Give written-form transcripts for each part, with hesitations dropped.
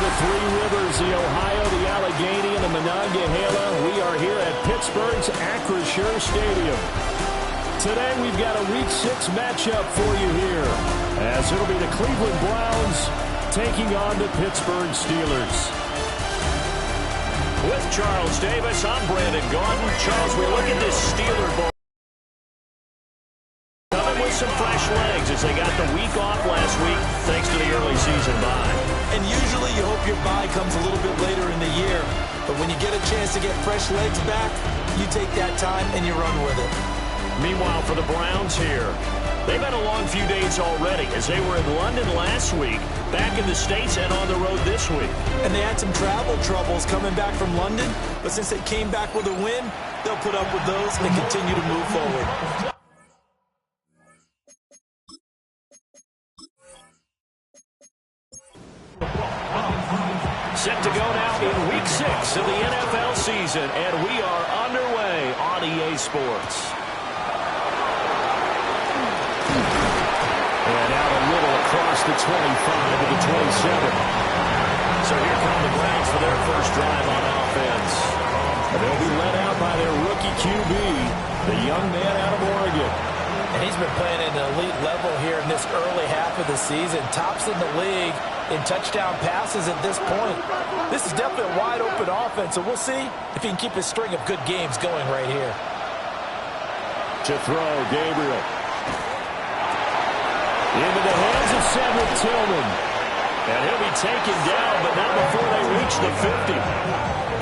the Three Rivers, the Ohio, the Allegheny, and the Monongahela. We are here at Pittsburgh's Acrisure Stadium. Today we've got a Week 6 matchup for you here, as it'll be the Cleveland Browns taking on the Pittsburgh Steelers. With Charles Davis, I'm Brandon Gaudin. Charles, we look at this Steeler Bowl. Coming with some fresh legs as they got the week off last week thanks to the early season bye. And usually you hope your bye comes a little bit later in the year. But when you get a chance to get fresh legs back, you take that time and you run with it. Meanwhile, for the Browns here, they've had a long few days already as they were in London last week, back in the States and on the road this week. And they had some travel troubles coming back from London, but since they came back with a win, they'll put up with those and continue to move forward. Set to go now in Week 6 of the NFL season, and we are underway on EA Sports. And out a little across the 25 to the 27. So here come the Browns for their first drive on offense. And they'll be led out by their rookie QB, the young man out of Oregon. And he's been playing at an elite level here in this early half of the season. Tops in the league in touchdown passes at this point. This is definitely a wide-open offense, so we'll see if he can keep his string of good games going right here. To throw, Gabriel. Into the hands of Cedric Tillman. And he'll be taken down, but not before they reach the 50.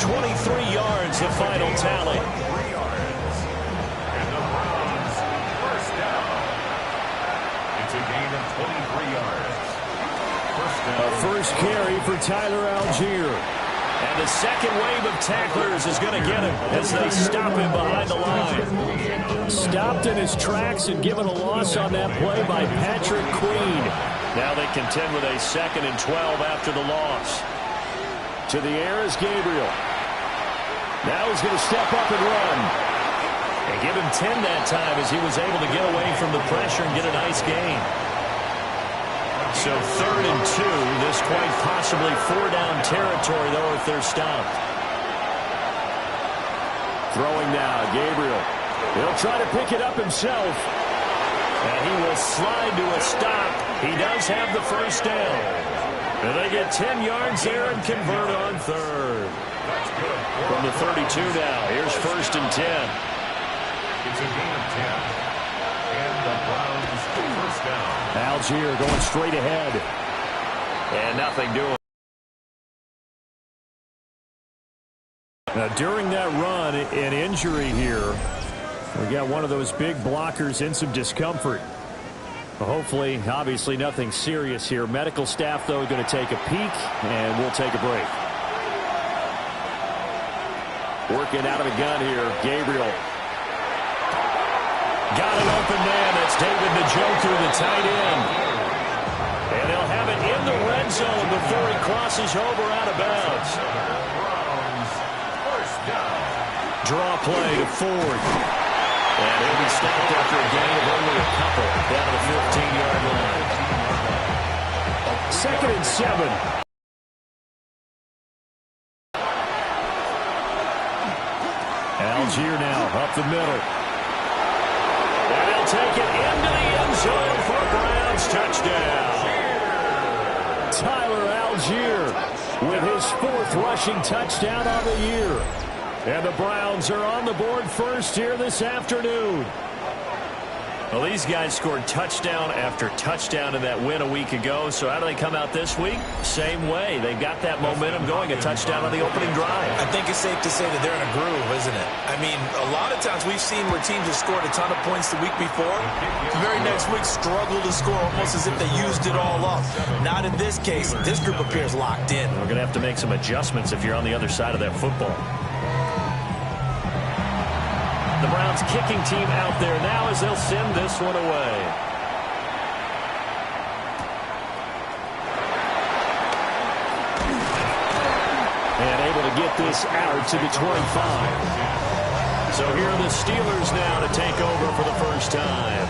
23 yards, the final tally. And the Browns first down. It's a gain of 23 yards. A first carry for Tyler Algier. And the second wave of tacklers is going to get him as they stop him behind the line. Stopped in his tracks and given a loss on that play by Patrick Queen. Now they contend with a 2nd and 12 after the loss. To the air is Gabriel. Now he's going to step up and run. And give him 10 that time as he was able to get away from the pressure and get a nice gain. So 3rd and 2. This quite possibly 4-down territory, though, if they're stopped. Throwing now, Gabriel. He'll try to pick it up himself. And he will slide to a stop. He does have the first down. And they get 10 yards there and convert on 3rd. From the 32 now, here's 1st and 10. It's a gain of 10. And the Browns first down. Algier going straight ahead. And nothing doing. Now, during that run, an injury here. We got one of those big blockers in some discomfort. Hopefully, obviously, nothing serious here. Medical staff, though, going to take a peek, and we'll take a break. Working out of the gun here, Gabriel. Got an open man. That's David Njoku, the tight end. And they'll have it in the red zone before he crosses over out of bounds. Draw play to Ford. And he'll be stopped after a gain of only a couple down to the 15-yard line. 2nd and 7. Algier now up the middle. And he'll take it into the end zone for a Browns touchdown. Tyler Algier with his 4th rushing touchdown on the year. And the Browns are on the board first here this afternoon. Well, these guys scored touchdown after touchdown in that win a week ago. So how do they come out this week? Same way. They've got that momentum going, a touchdown on the opening drive. I think it's safe to say that they're in a groove, isn't it? I mean, a lot of times we've seen where teams have scored a ton of points the week before. The very next week struggle to score almost as if they used it all up. Not in this case. This group appears locked in. We're going to have to make some adjustments if you're on the other side of that football. The Browns kicking team out there now as they'll send this one away. And able to get this out to the 25. So here are the Steelers now to take over for the first time.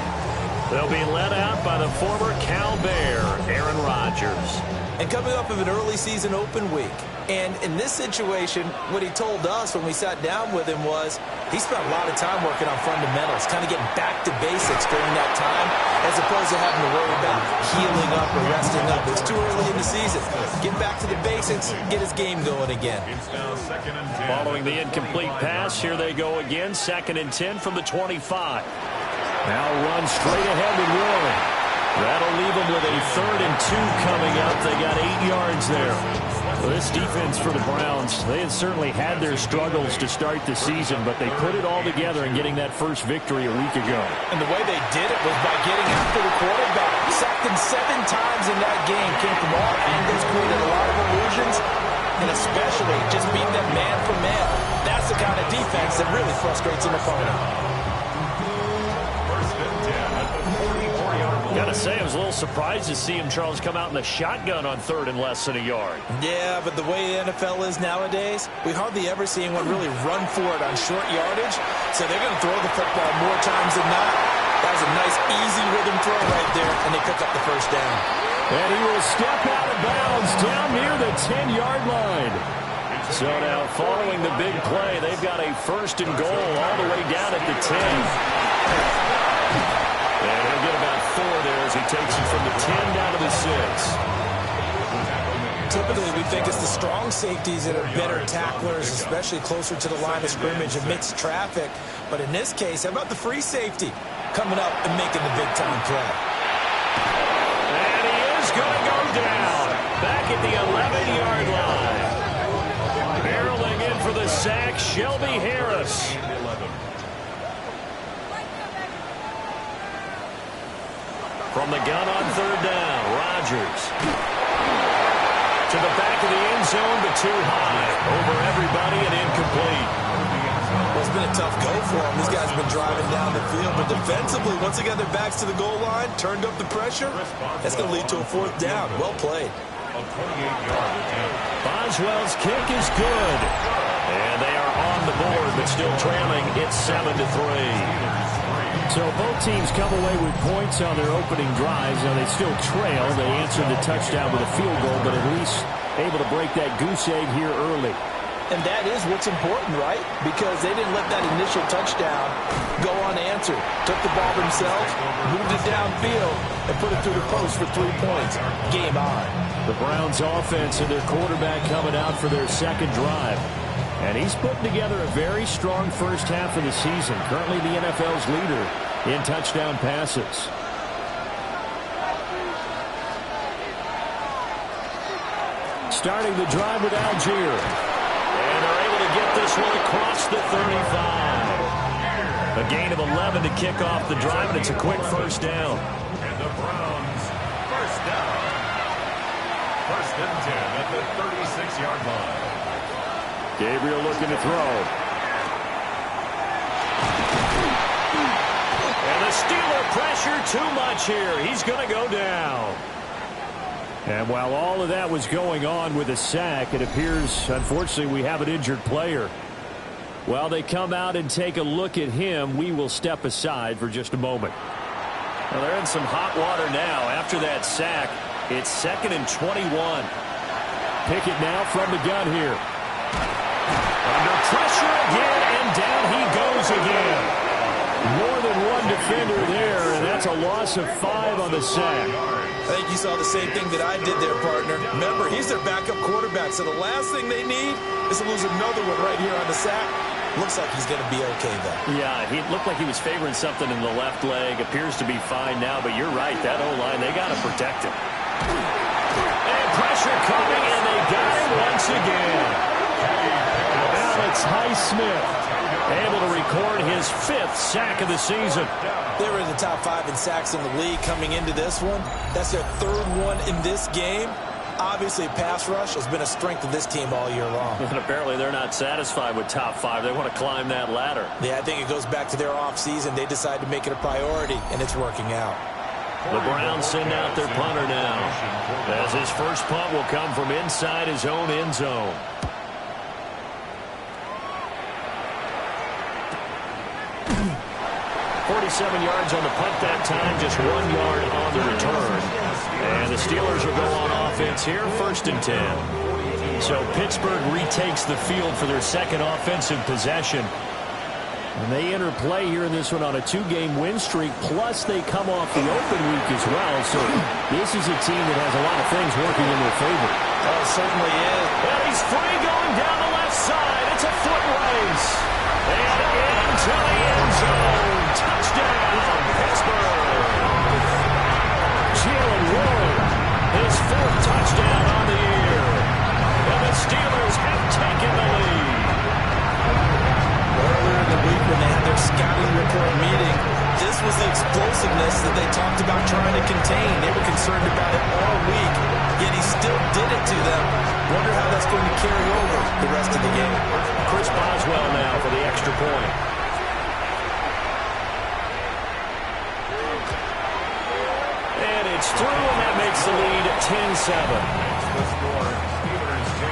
They'll be led out by the former Cal Bear, Aaron Rodgers. And coming up of an early season open week. And in this situation, what he told us when we sat down with him was he spent a lot of time working on fundamentals, kind of getting back to basics during that time, as opposed to having to worry about healing up or resting up. It's too early in the season. Get back to the basics, get his game going again. Following the incomplete pass, here they go again. 2nd and 10 from the 25. Now run straight ahead with Warren. That'll leave them with a 3rd and 2 coming up. They got 8 yards there. Well, this defense for the Browns, they had certainly had their struggles to start the season, but they put it all together in getting that first victory a week ago. And the way they did it was by getting after the quarterback. Sacked him 7 times in that game. Came from all angles, created a lot of illusions, and especially just beat them man for man. That's the kind of defense that really frustrates an opponent. Gotta say, I was a little surprised to see him, Charles, come out in the shotgun on 3rd and less than a yard. Yeah, but the way the NFL is nowadays, we hardly ever see anyone really run for it on short yardage, so they're going to throw the football more times than not. That was a nice, easy rhythm throw right there, and they pick up the first down. And he will step out of bounds down near the 10-yard line. So now, following the big play, they've got a 1st and goal all the way down at the 10. And he'll get about 4 there as he takes it from the 10 down to the 6. Typically, we think it's the strong safeties that are better tacklers, especially closer to the line of scrimmage amidst traffic. But in this case, how about the free safety coming up and making the big-time play? And he is going to go down back at the 11-yard line. Barreling in for the sack, Shelby Harris. From the gun on 3rd down, Rodgers. To the back of the end zone, but too high. Over everybody and incomplete. Well, it's been a tough go for them. These guys have been driving down the field. But defensively, once they got their backs to the goal line, turned up the pressure, that's going to lead to a 4th down. Well played. Boswell's kick is good. And they are on the board, but still trailing. It's 7-3. So both teams come away with points on their opening drives. Now they still trail. They answered the touchdown with a field goal, but at least able to break that goose egg here early. And that is what's important, right? Because they didn't let that initial touchdown go unanswered. Took the ball themselves, moved it downfield, and put it through the post for 3 points. Game on. The Browns offense and their quarterback coming out for their 2nd drive. And he's putting together a very strong first half of the season. Currently the NFL's leader in touchdown passes. Starting the drive with Algier. And they're able to get this one across the 35. A gain of 11 to kick off the drive, and it's a quick first down. And the Browns, first down. 1st and 10 at the 36-yard line. Gabriel looking to throw. And the Steeler pressure too much here. He's going to go down. And while all of that was going on with a sack, it appears, unfortunately, we have an injured player. While they come out and take a look at him, we will step aside for just a moment. Well, they're in some hot water now. After that sack, it's 2nd and 21. Pickett now from the gun here. Under pressure again, and down he goes again. More than one defender there, and that's a loss of 5 on the sack. I think you saw the same thing that I did there, partner. Remember, he's their backup quarterback, so the last thing they need is to lose another one right here on the sack. Looks like he's going to be okay, though. Yeah, he looked like he was favoring something in the left leg. Appears to be fine now, but you're right. That O-line, they got to protect him. And pressure coming, and they got him once again. Alex Highsmith able to record his 5th sack of the season. They were in the top 5 in sacks in the league coming into this one. That's their 3rd one in this game. Obviously, pass rush has been a strength of this team all year long. And apparently they're not satisfied with top 5. They want to climb that ladder. Yeah, I think it goes back to their offseason. They decided to make it a priority, and it's working out. The Browns send out their punter now, as his first punt will come from inside his own end zone. 47 yards on the punt that time, just 1 yard on the return. And the Steelers will go on offense here, 1st and 10. So Pittsburgh retakes the field for their second offensive possession. And they enter play here in this one on a 2-game win streak, plus they come off the open week as well. So this is a team that has a lot of things working in their favor. Oh, it certainly is. And he's free going down the left side. It's a foot race. And into the end zone. Touchdown, Pittsburgh. Jalen Warren, his 4th touchdown on the year. And the Steelers have taken the lead. Earlier in the week when they had their scouting report meeting, this was the explosiveness that they talked about trying to contain. They were concerned about it all week, yet he still did it to them. Wonder how that's going to carry over the rest of the game. Chris Boswell now for the extra point. And it's through, and that makes the lead 10-7.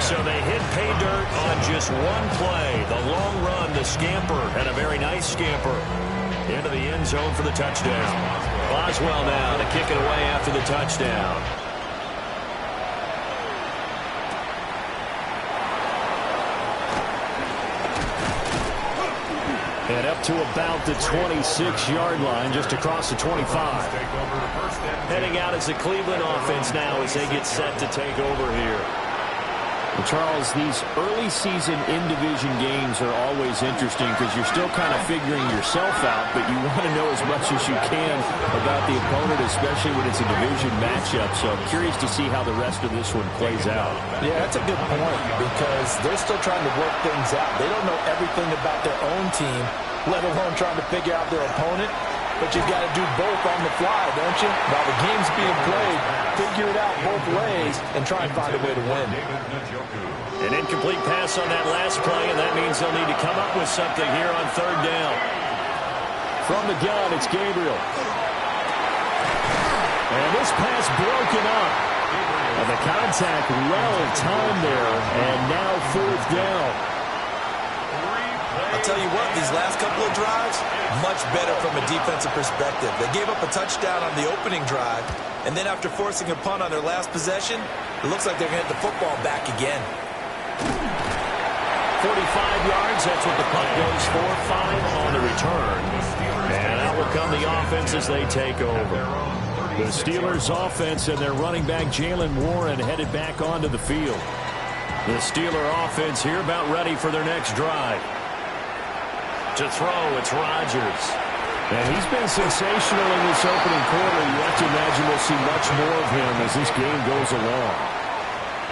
So they hit pay dirt on just one play. The long run, the scamper, and a very nice scamper into the end zone for the touchdown. Boswell now to kick it away after the touchdown. And up to about the 26-yard line, just across the 25. Heading out as the Cleveland offense now as they get set to take over here. Well, Charles, these early season in-division games are always interesting because you're still kind of figuring yourself out, but you want to know as much as you can about the opponent, especially when it's a division matchup. So I'm curious to see how the rest of this one plays out. Yeah, that's a good point because they're still trying to work things out. They don't know everything about their own team, let alone trying to figure out their opponent. But you've got to do both on the fly, don't you? While the game's being played, figure it out both ways and try and find a way to win. An incomplete pass on that last play, and that means they'll need to come up with something here on 3rd down. From the gun, it's Gabriel. And this pass broken up. And the contact well timed there, and now 4th down. I'll tell you what, these last couple of drives, much better from a defensive perspective. They gave up a touchdown on the opening drive, and then after forcing a punt on their last possession, it looks like they're going to get the football back again. 45 yards, that's what the punt goes for. 5 on the return. And out will come the offense as they take over. The Steelers offense and their running back Jalen Warren headed back onto the field. The Steeler offense here about ready for their next drive. To throw, it's Rodgers. And he's been sensational in this opening quarter. You have to imagine we'll see much more of him as this game goes along.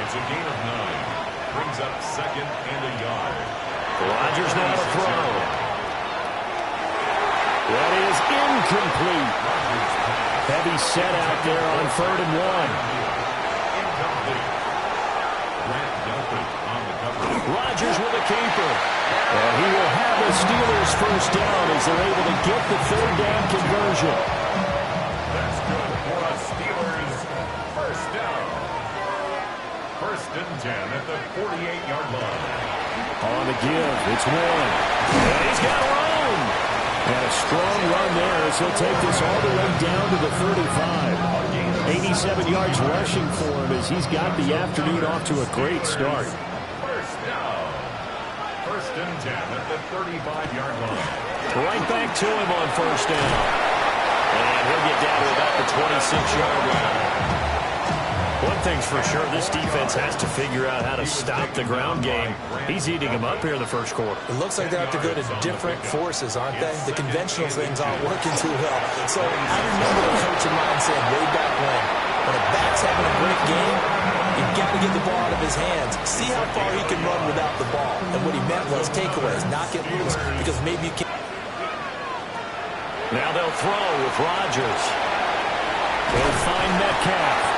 It's a gain of 9. Brings up 2nd and a yard. Rodgers now to throw. That is incomplete. Heavy set out there on 3rd and 1. Incomplete. Grant Delpit on the coverage. Rodgers with a keeper. And he will have the Steelers 1st down as they're able to get the 3rd down conversion. That's good for a Steelers 1st down. 1st and 10 at the 48-yard line. On the give, it's Warren. And he's got room. And a strong run there as he'll take this all the way down to the 35. 87 yards rushing for him as he's got the afternoon off to a great start. 1st down. 1st and 10 at the 35-yard line. Right back to him on 1st down. And he'll get down to about the 26-yard line. One thing's for sure, this defense has to figure out how to stop the ground game. He's eating them up here in the 1st quarter. It looks like they have to go to different forces, aren't they? The conventional things aren't working too well. So I remember a coach of mine saying way back when a back's having a great game, you've got to get the ball out of his hands. See how far he can run without the ball. And what he meant was takeaways, not get loose, because maybe you can't. Now they'll throw with Rodgers. They'll find Metcalf.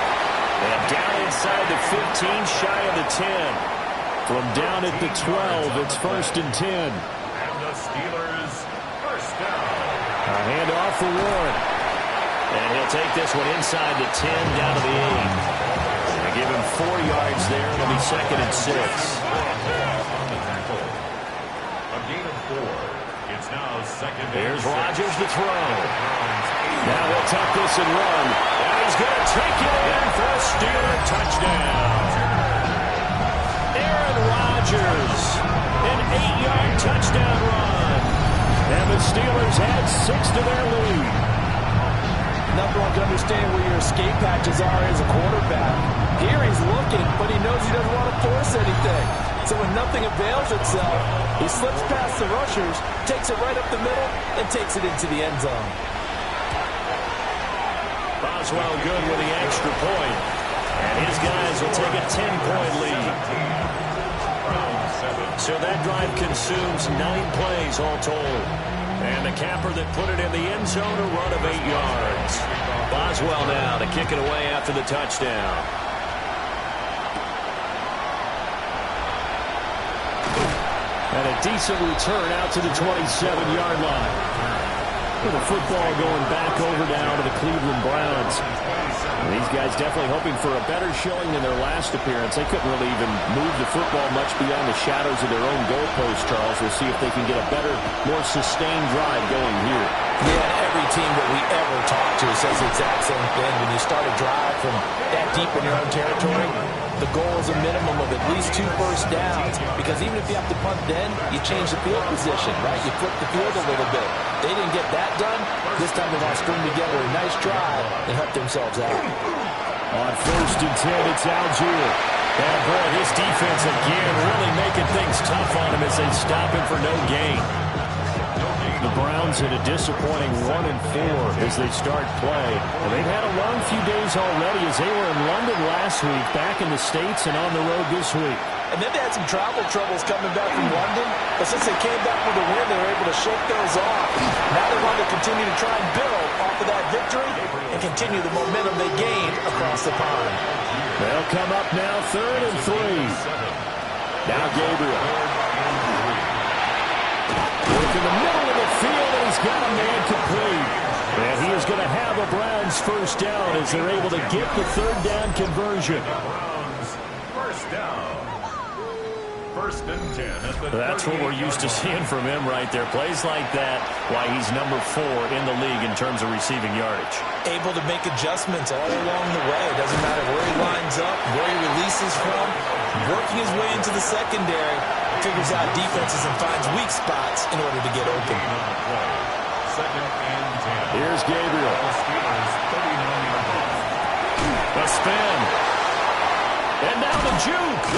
And down inside the 15, shy of the 10. From down at the 12, it's 1st and 10. And the Steelers 1st down. A handoff for Warren. And he'll take this one inside the 10, down to the 8. They give him 4 yards there. It'll be 2nd and 6. On the tackle. A gain of 4. It's now second. Here's Rodgers to throw. Now he'll tuck this and run. And he's going to take it in for a Steeler touchdown. Aaron Rodgers, an 8-yard touchdown run. And the Steelers add 6 to their lead. Nothing one can understand where your escape patches are as a quarterback. Here he's looking, but he knows he doesn't want to force anything. So when nothing avails itself, he slips past the rushers, takes it right up the middle, and takes it into the end zone. Boswell good with the extra point. And his guys will take a 10-point lead. So that drive consumes 9 plays all told. And the capper that put it in the end zone, a run of 8 yards. Boswell now to kick it away after the touchdown. And a decent return out to the 27-yard line. With the football going back over now to the Cleveland Browns. And these guys definitely hoping for a better showing than their last appearance. They couldn't really even move the football much beyond the shadows of their own goalpost, Charles. We'll see if they can get a better, more sustained drive going here. Yeah, every team that we ever talk to says the exact same thing. When you start a drive from that deep in your own territory, the goal is a minimum of at least 2 first downs, because even if you have to punt then, you change the field position, right? You flip the field a little bit. They didn't get that done. This time they want to string together a nice drive and help themselves out. On 1st and 10, it's Algier. And boy, this defense again really making things tough on him as they stop him for no gain. The Browns in a disappointing 1-4 as they start play. Well, they've had a long few days already as they were in London last week, back in the States and on the road this week. And then they had some travel troubles coming back from London, but since they came back with a win, they were able to shake those off. Now they want to continue to try and build off of that victory and continue the momentum they gained across the pond. They'll come up now 3rd and 3. Now Gabriel. Work in the middle of the field, and he's got a man complete. And he is going to have a Browns first down as they're able to get the 3rd down conversion. Browns first down. 1st and 10 at the That's what we're used to seeing from him right there. Plays like that, why he's number 4 in the league in terms of receiving yardage. Able to make adjustments all along the way. Doesn't matter where he lines up, where he releases from. Working his way into the secondary, figures out defenses and finds weak spots in order to get open. 2nd and 10. Here's Gabriel. The Steelers 39-yard line. A spin. And now the juke.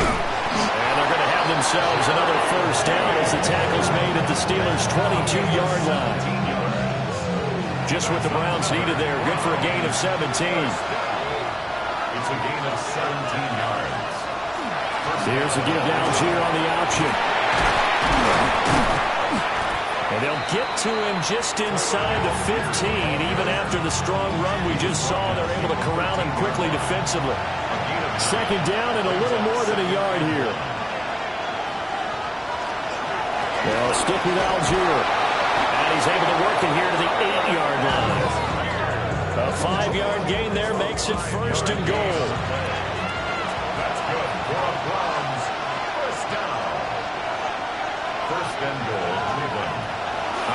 And they're going to have themselves another first down as the tackle's made at the Steelers' 22-yard line. Just what the Browns needed there. Good for a gain of 17. It's a gain of 17 yards. Here's a give down here on the option. And they'll get to him just inside the 15. Even after the strong run we just saw, they're able to corral him quickly defensively. 2nd down and a little more than a yard here. They'll stick with Algier. And he's able to work it here to the 8-yard line. A 5-yard gain there makes it 1st and goal. That's good for a Browns first down. 1st and goal, Cleveland.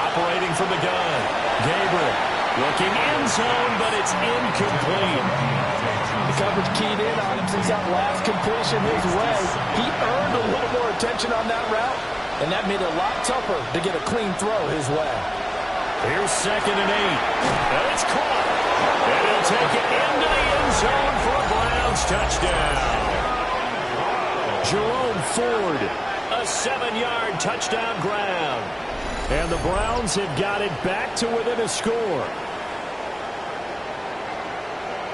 Operating from the gun. Gabriel looking end zone, but it's incomplete. The coverage keyed in on him since that last completion his way. He earned a little more attention on that route, and that made it a lot tougher to get a clean throw his way. Here's 2nd and 8. And it's caught. And he'll take it into the end zone for a Browns touchdown. Jerome Ford. A 7-yard touchdown grab. And the Browns have got it back to within a score.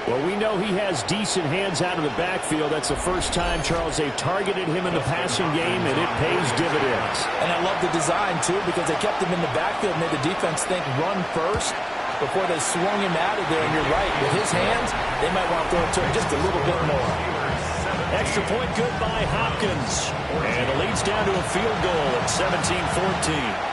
Well, we know he has decent hands out of the backfield. That's the first time, Charles, they've targeted him in the passing game, and it pays dividends. And I love the design, too, because they kept him in the backfield, made the defense think run first before they swung him out of there. And you're right, with his hands, they might want to throw it to him just a little bit more. Extra point good by Hopkins. And it leads down to a field goal at 17-14.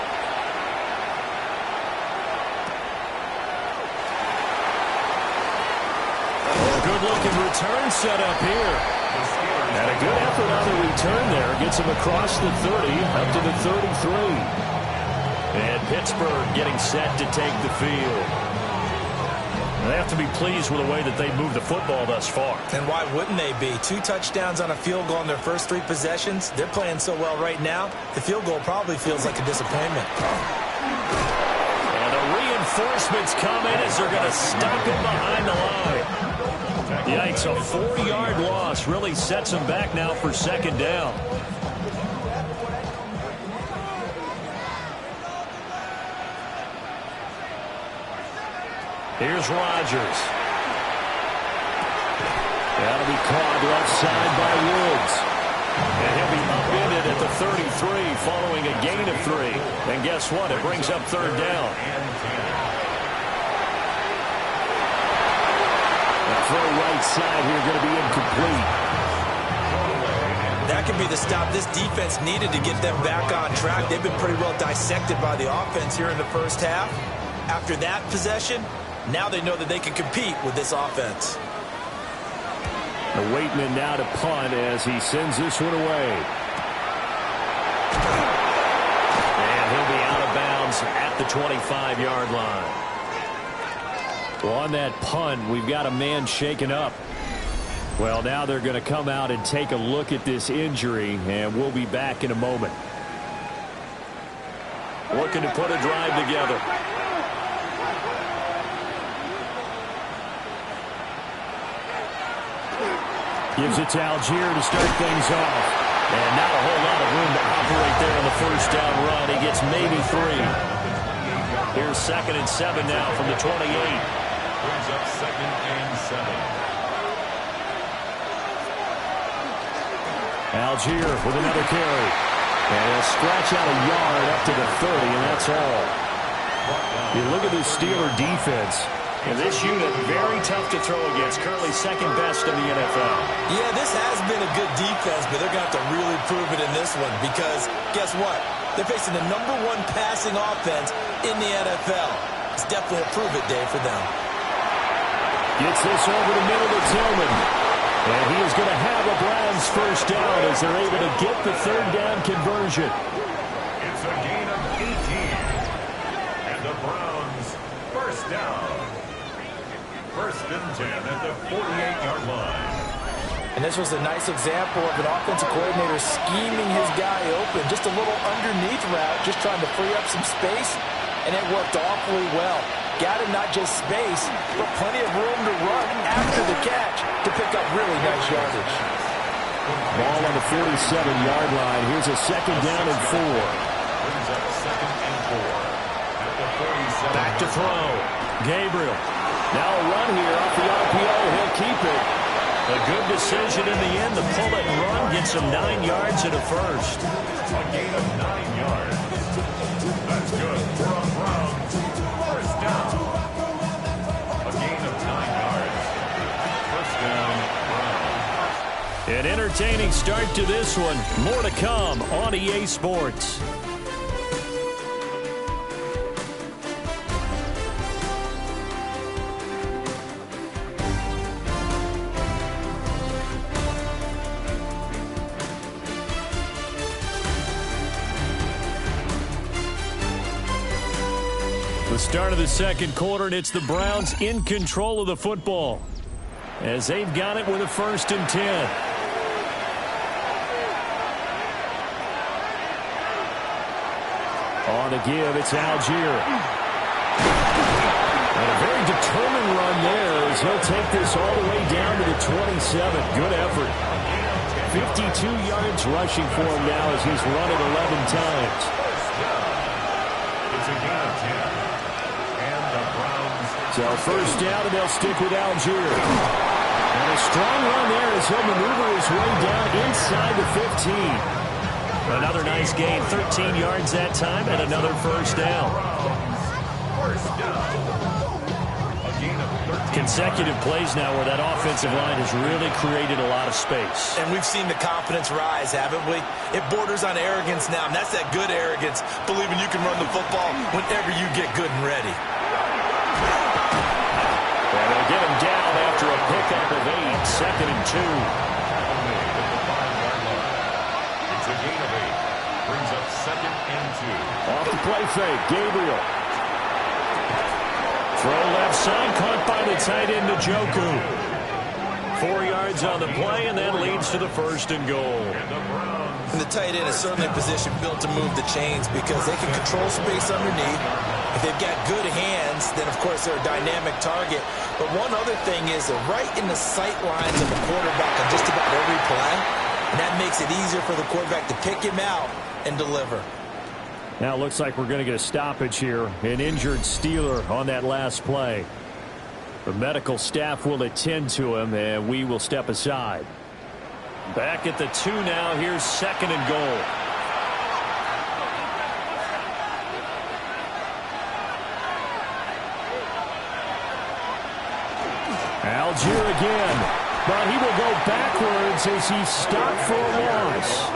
Good-looking return set up here. And a good effort on the return there. Gets him across the 30, up to the 33. And Pittsburgh getting set to take the field. They have to be pleased with the way that they moved the football thus far. And why wouldn't they be? 2 touchdowns on a field goal in their first 3 possessions. They're playing so well right now, the field goal probably feels like a disappointment. And the reinforcements come in as they're going to stop him behind the line. Yikes, a 4-yard loss really sets them back now for second down. Here's Rodgers. That'll be caught left side by Woods. And he'll be upended at the 33 following a gain of 3. And guess what? It brings up third down. The throw right side here going to be incomplete. That could be the stop this defense needed to get them back on track. They've been pretty well dissected by the offense here in the first half. After that possession, now they know that they can compete with this offense. The Waitman now to punt as he sends this one away. And he'll be out of bounds at the 25-yard line. Well, on that punt, we've got a man shaken up. Well, now they're going to come out and take a look at this injury, and we'll be back in a moment. Looking to put a drive together. Gives it to Algier to start things off. And not a whole lot of room to operate there on the first down run. He gets maybe 3. Here's 2nd and 7 now from the 28. Brings up 2nd and 7. Algier with another carry. And he'll scratch out a yard up to the 30, and that's all. You look at this Steeler defense. And this unit, very tough to throw against. Currently second best in the NFL. Yeah, this has been a good defense, but they're going to have to really prove it in this one because guess what? They're facing the #1 passing offense in the NFL. It's definitely a prove-it day for them. Gets this over the middle to Tillman. And he is going to have a Browns first down as they're able to get the third down conversion. It's a gain of 18. And the Browns first down. 1st and 10 at the 48-yard line. And this was a nice example of an offensive coordinator scheming his guy open. Just a little underneath route, just trying to free up some space, and it worked awfully well. Got him not just space, but plenty of room to run after the catch to pick up really nice yardage. Ball on the 47-yard line. Here's a 2nd down and 4. Brings up 2nd and 4 at the 47. Back to throw. Gabriel. Now a run here off the RPO. He'll keep it. A good decision in the end. The pull it and run gets him 9 yards and a first. A gain of 9 yards. That's good for a Browns first down. A gain of 9 yards. First down, Browns. An entertaining start to this one. More to come on EA Sports. Start of the second quarter, and it's the Browns in control of the football as they've got it with a 1st and 10. On the give, it's Algier. And a very determined run there as he'll take this all the way down to the 27. Good effort. 52 yards rushing for him now as he's run it 11 times. It's a gain of 10. So first down, and they'll stick with Algier. And a strong run there as he'll maneuver his way down inside the 15. Another nice gain, 13 yards that time, and another first down. First down. A gain of 13. Consecutive plays now where that offensive line has really created a lot of space. And we've seen the confidence rise, haven't we? It borders on arrogance now, and that's that good arrogance, believing you can run the football whenever you get good and ready. And they'll get him down after a pickup of 8, 2nd and 2. It's a gain of 8. Brings up 2nd and 2. Off the play fake. Gabriel. Throw left side, caught by the tight end, Njoku. 4 yards on the play, and that leads to the 1st and goal. And the tight end is certainly a position built to move the chains because they can control space underneath. If they've got good hands, then, of course, they're a dynamic target. But one other thing is they're right in the sight lines of the quarterback on just about every play. And that makes it easier for the quarterback to pick him out and deliver. Now it looks like we're going to get a stoppage here. An injured Steeler on that last play. The medical staff will attend to him, and we will step aside. Back at the 2 now. Here's 2nd and goal. Algier again. But he will go backwards as he stopped for a loss.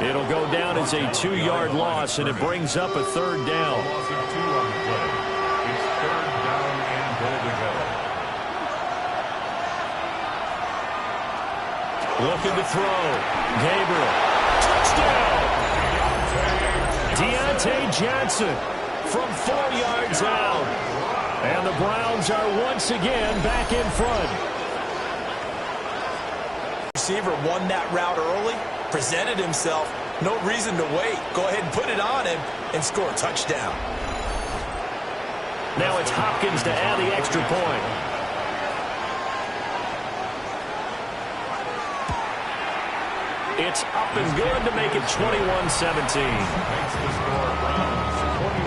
It'll go down as a 2-yard loss, and it brings up a 3rd down. Loss of 2 on the play. It's 3rd down and goal to go. Looking to throw. Gabriel. Touchdown! Deontay Johnson from 4 yards out. And the Browns are once again back in front. Receiver won that route early, presented himself. No reason to wait. Go ahead and put it on him and score a touchdown. Now it's Hopkins to add the extra point. It's up and good to make it 21-17.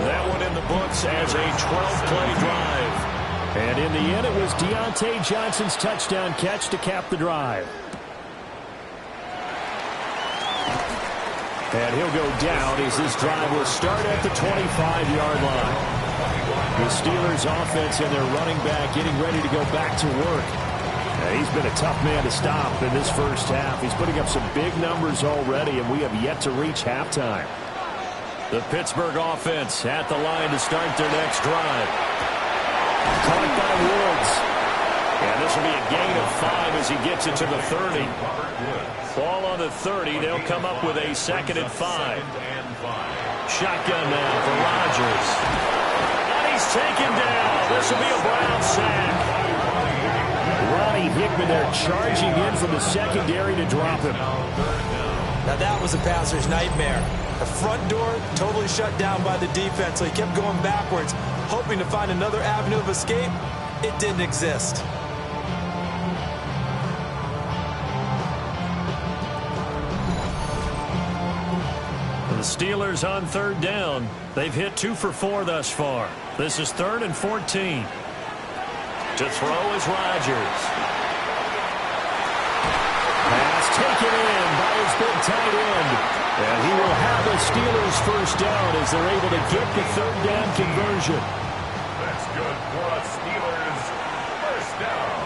That one in the books as a 12-play drive. And in the end, it was Deontay Johnson's touchdown catch to cap the drive. And he'll go down as this drive will start at the 25-yard line. The Steelers offense and their running back getting ready to go back to work. He's been a tough man to stop in this first half. He's putting up some big numbers already, and we have yet to reach halftime. The Pittsburgh offense at the line to start their next drive. Caught by Woods. And this will be a gain of 5 as he gets it to the 30. Ball on the 30. They'll come up with a 2nd and 5. Shotgun now for Rodgers. And he's taken down. This will be a Brown sack. Ronnie Hickman there charging in from the secondary to drop him. Now that was a passer's nightmare. The front door totally shut down by the defense, so he kept going backwards, hoping to find another avenue of escape. It didn't exist. The Steelers on 3rd down. They've hit 2 for 4 thus far. This is 3rd and 14. To throw is Rodgers. Pass taken in by his big tight end. And he will have the Steelers first down as they're able to get the 3rd down conversion. That's good for a Steelers first down.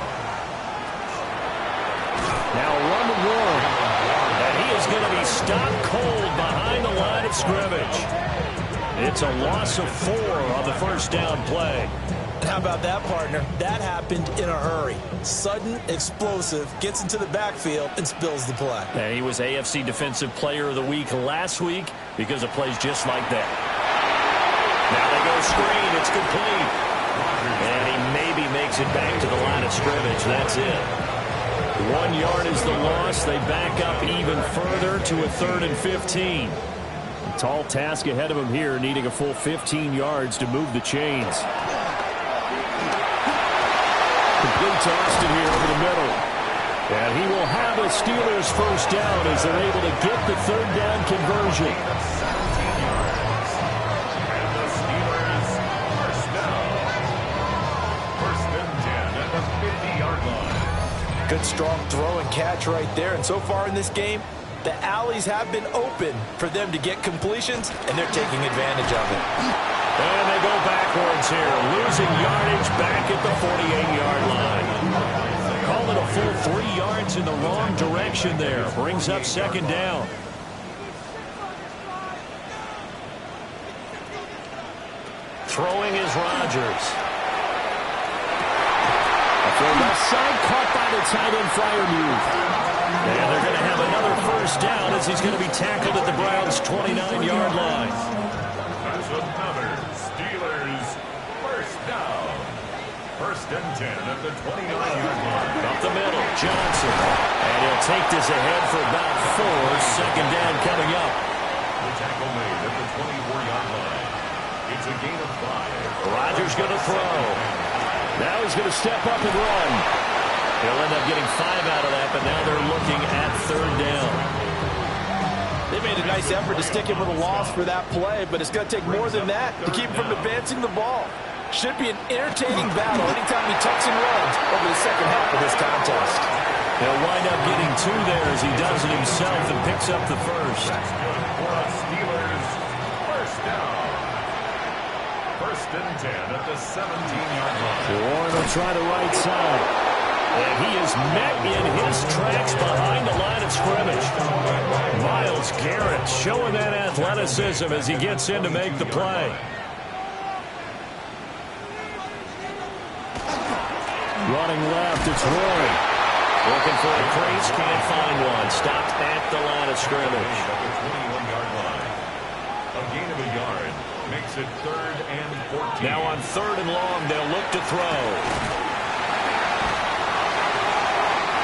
Now run the run. And he is going to be stopped cold behind the line of scrimmage. It's a loss of 4 on the first down play. How about that, partner? That happened in a hurry. Sudden, explosive, gets into the backfield and spills the play. And he was AFC Defensive Player of the Week last week because of plays just like that. Now they go screen. It's complete. And he maybe makes it back to the line of scrimmage. That's it. 1 yard is the loss. They back up even further to a 3rd and 15. A tall task ahead of him here, needing a full 15 yards to move the chains. Complete to Austin here over the middle. And he will have a Steelers first down as they're able to get the 3rd down conversion. 17 yards. And the Steelers first down. 1st and 10 at the 50-yard line. Good, strong throw and catch right there. And so far in this game, the alleys have been open for them to get completions, and they're taking advantage of it. And they go backwards here, losing yardage back at the 48-yard line. Call it a full 3 yards in the wrong direction there. Brings up 2nd down. Throwing is Rodgers. From left side, caught by the tight end Freiermuth. And they're going to have another first down as he's going to be tackled at the Browns' 29-yard line. That's another Steelers first down. First and 10 at the 29-yard line. Up the middle, Johnson. And he'll take this ahead for about 4. Second down coming up. The tackle made at the 24-yard line. It's a gain of 5. Rodgers going to throw. Now he's going to step up and run. He'll end up getting 5 out of that, but now they're looking at third down. They made a nice effort to stick him with a loss for that play, but it's going to take more than that to keep him from advancing the ball. Should be an entertaining battle anytime he tucks and runs over the second half of this contest. He'll wind up getting 2 there as he does it himself and picks up the first. That's good for a Steelers first down. First and 10 at the 17-yard line. Warren will try the right side. And he is met in his tracks behind the line of scrimmage. Myles Garrett showing that athleticism as he gets in to make the play. Running left, it's Roy. Looking for a crease, can't find one. Stopped at the line of scrimmage. At the 21-yard line. A gain of a yard makes it 3rd and 14. Now on 3rd and long, they'll look to throw.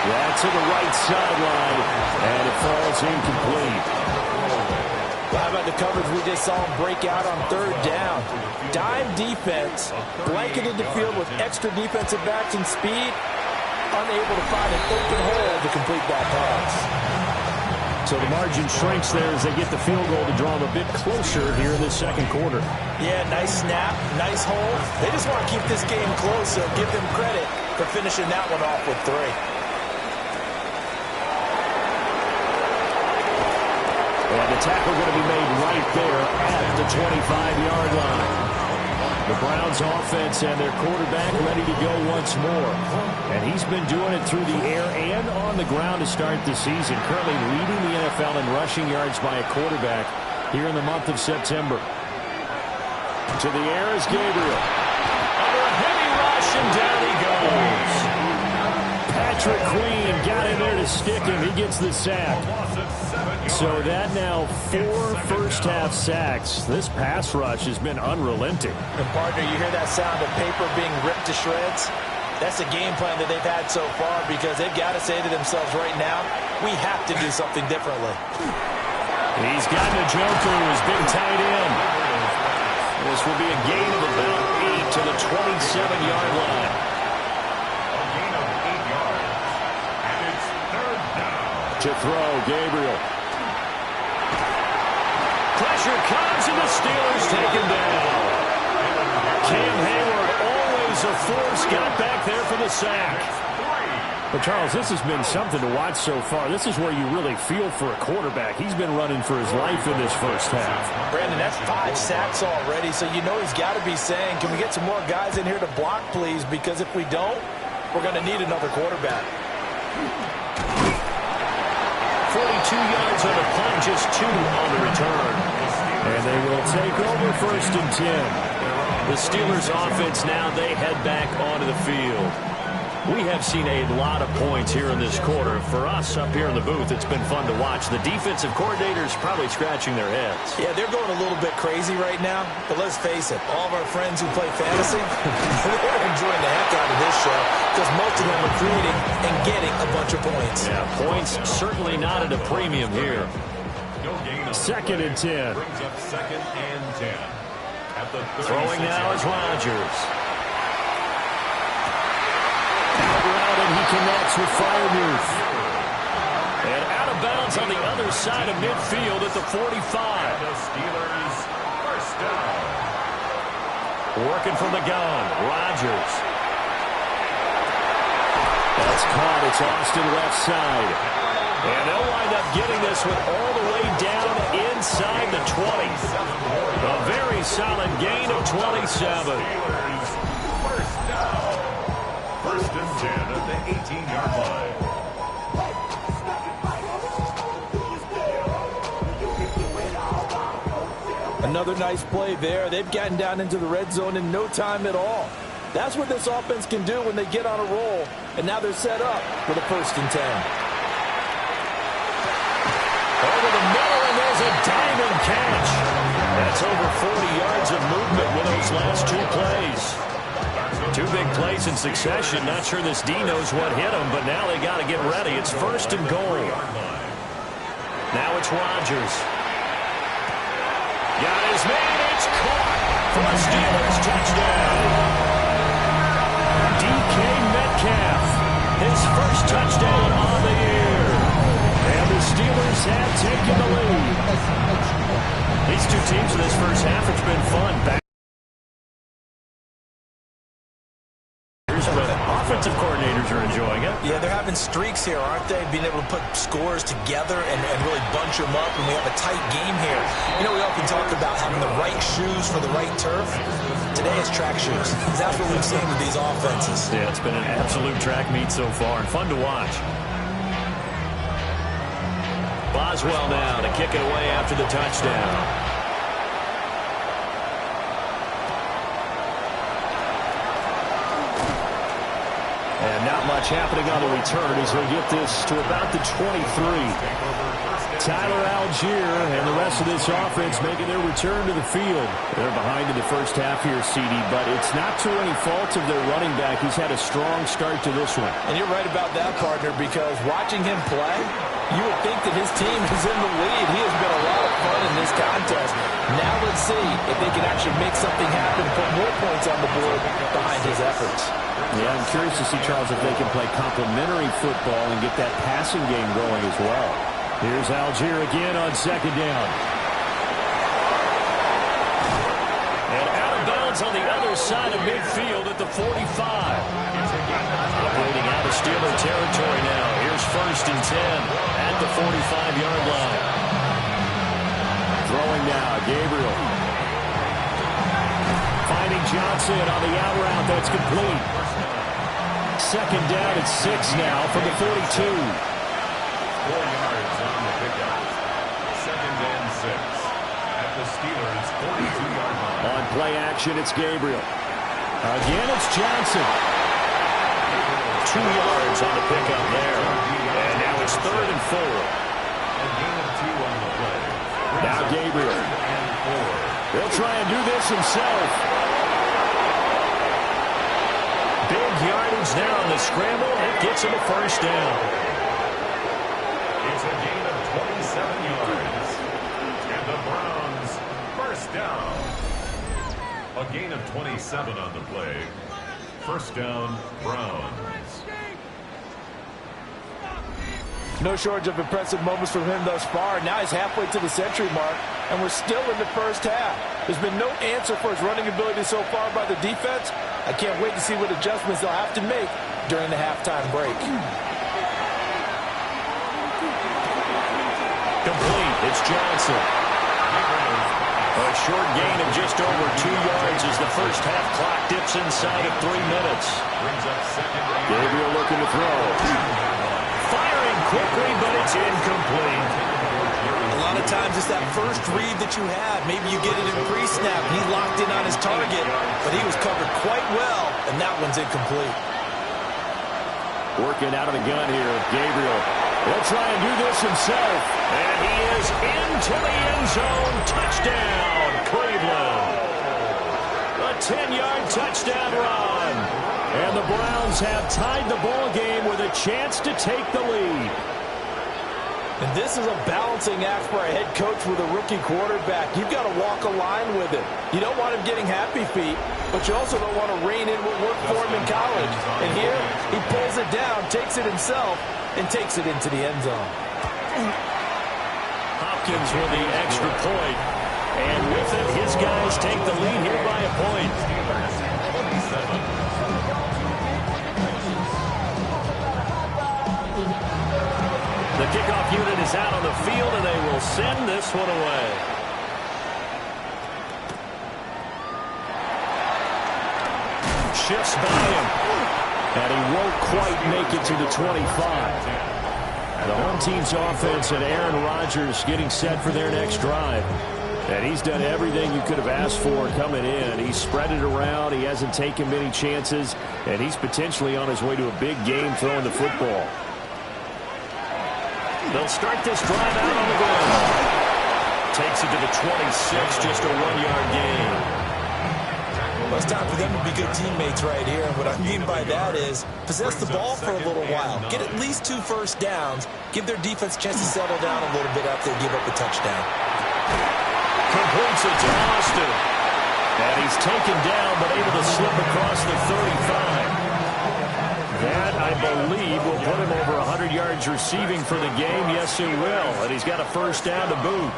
That's to the right sideline, and it falls incomplete. Well, how about the coverage we just saw him break out on 3rd down? Dime defense, blanketed the field with extra defensive backs and speed, unable to find an open hole to complete that pass. So the margin shrinks there as they get the field goal to draw them a bit closer here in the second quarter. Yeah, nice snap, nice hold. They just want to keep this game close, so give them credit for finishing that one off with 3. And the tackle going to be made right there at the 25-yard line. The Browns offense and their quarterback ready to go once more. And he's been doing it through the air and on the ground to start the season. Currently leading the NFL in rushing yards by a quarterback here in the month of September. To the air is Gabriel. Under a heavy rush, and down he goes. Patrick Queen got in there to stick him. He gets the sack. So that now 4 first-half sacks. This pass rush has been unrelenting. And partner, you hear that sound of paper being ripped to shreds? That's the game plan that they've had so far because they've got to say to themselves right now, we have to do something differently. He's got Njoku, his big tight end. This will be a gain of about 8 to the 27-yard line. A gain of 8 yards. And it's 3rd down. To throw, Gabriel. Pressure comes, and the Steelers take him down. Cam Hayward, always a force, got back there for the sack. But, Charles, this has been something to watch so far. This is where you really feel for a quarterback. He's been running for his life in this first half. Brandon, that's 5 sacks already, so you know he's got to be saying, can we get some more guys in here to block, please? Because if we don't, we're going to need another quarterback. 42 yards on the punt, just 2 on the return. And they will take over 1st and 10. The Steelers offense now, they head back onto the field. We have seen a lot of points here in this quarter. For us up here in the booth, it's been fun to watch. The defensive coordinators probably scratching their heads. Yeah, they're going a little bit crazy right now, but let's face it, all of our friends who play fantasy, they're enjoying the heck out of this show because most of them are creating and getting a bunch of points. Yeah, points certainly not at a premium here. No gain of 2nd and 10. brings up 2nd and 10. At the Throwing now is Rodgers. And he connects with Freiermuth. And out of bounds on the other side of midfield at the 45. The Steelers first down. Working from the gun, Rodgers. That's caught. It's Austin left side. And they'll wind up getting this one all the way down inside the 20. A very solid gain of 27. Steelers first down. 1st and 10 at the 18-yard line. Another nice play there. They've gotten down into the red zone in no time at all. That's what this offense can do when they get on a roll. And now they're set up for the 1st and 10. Over the middle, and there's a diamond catch. That's That's over 40 yards of movement with those last 2 plays. 2 big plays in succession. Not sure this D knows what hit him, but now they got to get ready. It's 1st and goal. Now it's Rodgers. Got his man. It's caught for a Steelers touchdown. DK Metcalf, his first touchdown on the year. And the Steelers have taken the lead. These 2 teams in this first half, it's been fun. But offensive coordinators are enjoying it. Yeah, they're having streaks here, aren't they? Being able to put scores together and really bunch them up, and we have a tight game here. You know, we often talk about having the right shoes for the right turf. Today is track shoes. That's what we've seen with these offenses. Yeah, it's been an absolute track meet so far and fun to watch. Boswell now to kick it away after the touchdown. And not much happening on the return as they get this to about the 23. Tyler Algier and the rest of this offense making their return to the field. They're behind in the first half here, CD, but it's not to any fault of their running back. He's had a strong start to this one. And you're right about that, partner, because watching him play, you would think that his team is in the lead. He has been a lot of fun in this contest. Now let's see if they can actually make something happen, put more points on the board behind his efforts. Yeah, I'm curious to see, Charles, if they can play complementary football and get that passing game going as well. Here's Algier again on 2nd down. And out of bounds on the other side of midfield at the 45. Operating out of Steeler territory now. Here's 1st and 10 at the 45-yard line. Throwing now, Gabriel. Finding Johnson on the out route. That's complete. 2nd down at 6 now from the 42. 4 yards on the pickup. 2nd and 6 at the Steelers' 42-yard line. On play action, it's Gabriel. Again, it's Johnson. 2 yards on the pickup there. And now it's 3rd and 4. A gain of 2 on the play. Now Gabriel. And 4. He'll try and do this himself. Big yardage there on the scramble. It gets him a 1st down. It's a gain of 27 yards. And the Browns, 1st down. A gain of 27 on the play. 1st down, Browns. No shortage of impressive moments from him thus far. Now he's halfway to the century mark, and we're still in the first half. There's been no answer for his running ability so far by the defense. I can't wait to see what adjustments they'll have to make during the halftime break. Complete. It's Johnson. A short gain of just over 2 yards as the first half clock dips inside of 3 minutes. Brings up 2nd and Gabriel looking to throw. Firing quickly, but it's incomplete. A lot of times it's that first read that you have. Maybe you get it in pre-snap. He locked in on his target, but he was covered quite well, and that one's incomplete. Working out of the gun here, Gabriel. He'll try and do this himself. And he is into the end zone. Touchdown, Cleveland. A 10-yard touchdown run. And the Browns have tied the ball game with a chance to take the lead. And this is a balancing act for a head coach with a rookie quarterback. You've got to walk a line with it. You don't want him getting happy feet, but you also don't want to rein in what worked for him in college. And here, he pulls it down, takes it himself, and takes it into the end zone. Hopkins with the extra point. And with it, his guys take the lead here by a point. The kickoff unit is out on the field, and they will send this one away. Shifts by him. And he won't quite make it to the 25. The home team's offense and Aaron Rodgers getting set for their next drive. And he's done everything you could have asked for coming in. He's spread it around. He hasn't taken many chances. And he's potentially on his way to a big game throwing the football. They'll start this drive out on the ground. Takes it to the the 26, just a 1-yard gain. Well, it's time for them to be good teammates right here. What I mean by that is possess the ball for a little while. Get at least 2 first downs. Give their defense a chance to settle down a little bit after they give up a touchdown. Completes it to Austin. And he's taken down, but able to slip across the 35. That, I believe, will put him over 100 yards receiving for the game. Yes, it will. And he's got a first down to boot.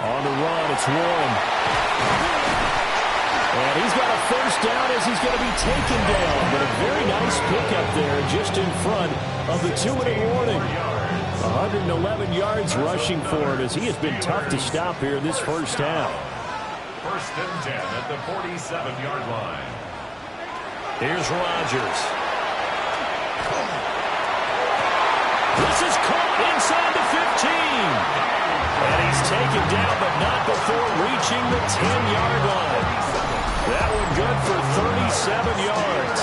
On the run, it's Warren. And he's got a first down as he's going to be taken down. But a very nice pickup there just in front of the 2-minute warning. 111 yards rushing for him as he has been tough to stop here in this first half. First and 10 at the 47-yard line. Here's Rodgers. This is caught inside the 15. And he's taken down, but not before reaching the 10-yard line. That one good for 37 yards.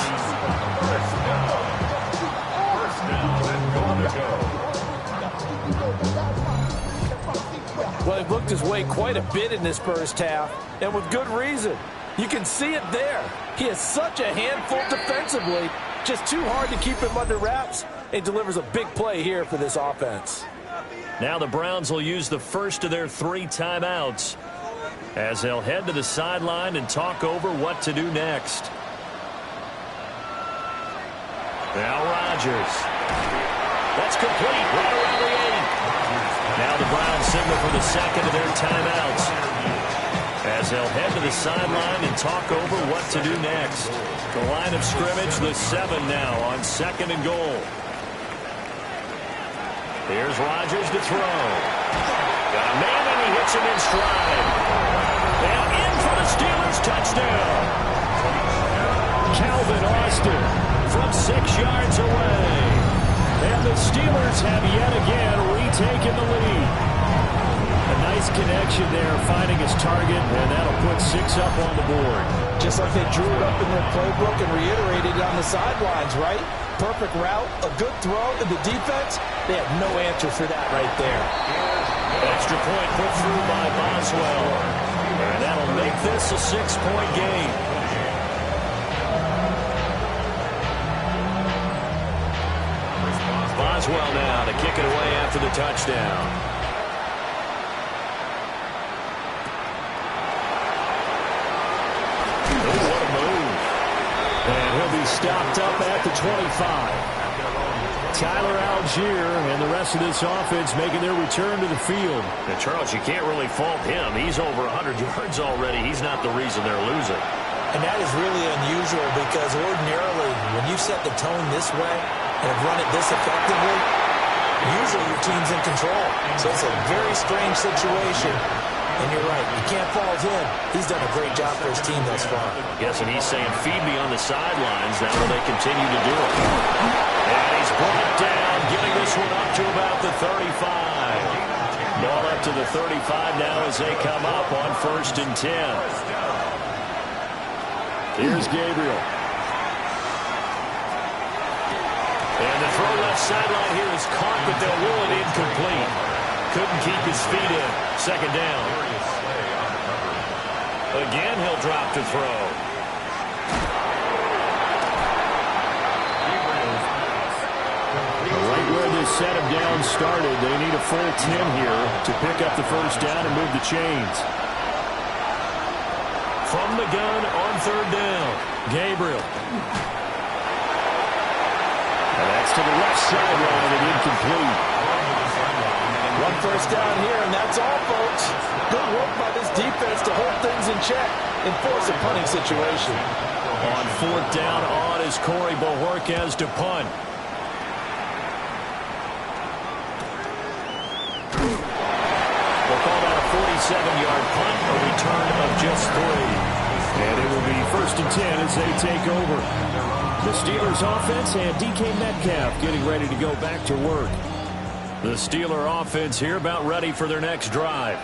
First down and goal to go. Well, he looked his way quite a bit in this first half, and with good reason. You can see it there. He is such a handful defensively. Just too hard to keep him under wraps. It delivers a big play here for this offense. Now the Browns will use the first of their 3 timeouts as they'll head to the sideline and talk over what to do next. Now Rodgers. That's complete right around the 8. Now the Browns signal for the second of their timeouts as they'll head to the sideline and talk over what to do next. The line of scrimmage, the 7 now on 2nd and goal. Here's Rodgers to throw. Got a man and he hits him in stride. And in for the Steelers touchdown. Calvin Austin from 6 yards away. And the Steelers have yet again retaken the lead. A nice connection there, finding his target, and that'll put 6 up on the board. Just like they drew it up in their playbook and reiterated it on the sidelines, right? Perfect route, a good throw, and the defense, they have no answer for that right there. Extra point put through by Boswell. And that'll make this a 6-point game. Boswell now to kick it away after the touchdown. And he'll be stopped up at the 25. Tyler Algier and the rest of this offense making their return to the field. And Charles, you can't really fault him. He's over 100 yards already. He's not the reason they're losing. And that is really unusual because ordinarily when you set the tone this way and have run it this effectively, usually your team's in control. So it's a very strange situation. And you're right, you can't fault him. He's done a great job for his team thus far. Yes, and he's saying, feed me on the sidelines. That will they continue to do it. And he's brought down, getting this one up to about the 35. Ball up to the 35 now as they come up on 1st and 10. Here's Gabriel. And the throw left sideline here is caught, but they'll rule it incomplete. Couldn't keep his feet in. 2nd down. Again, he'll drop to throw. Right where this set of downs started, they need a full 10 here to pick up the first down and move the chains. From the gun on 3rd down, Gabriel. And that's to the left sideline and incomplete. One first down here, and that's all, folks. Good work by this defense to hold things in check and force a punting situation. On 4th down, on is Corey Bojorquez to punt. We'll call that a 47-yard punt, a return of just 3. And it will be 1st and 10 as they take over. The Steelers offense and DK Metcalf getting ready to go back to work. The Steeler offense here about ready for their next drive.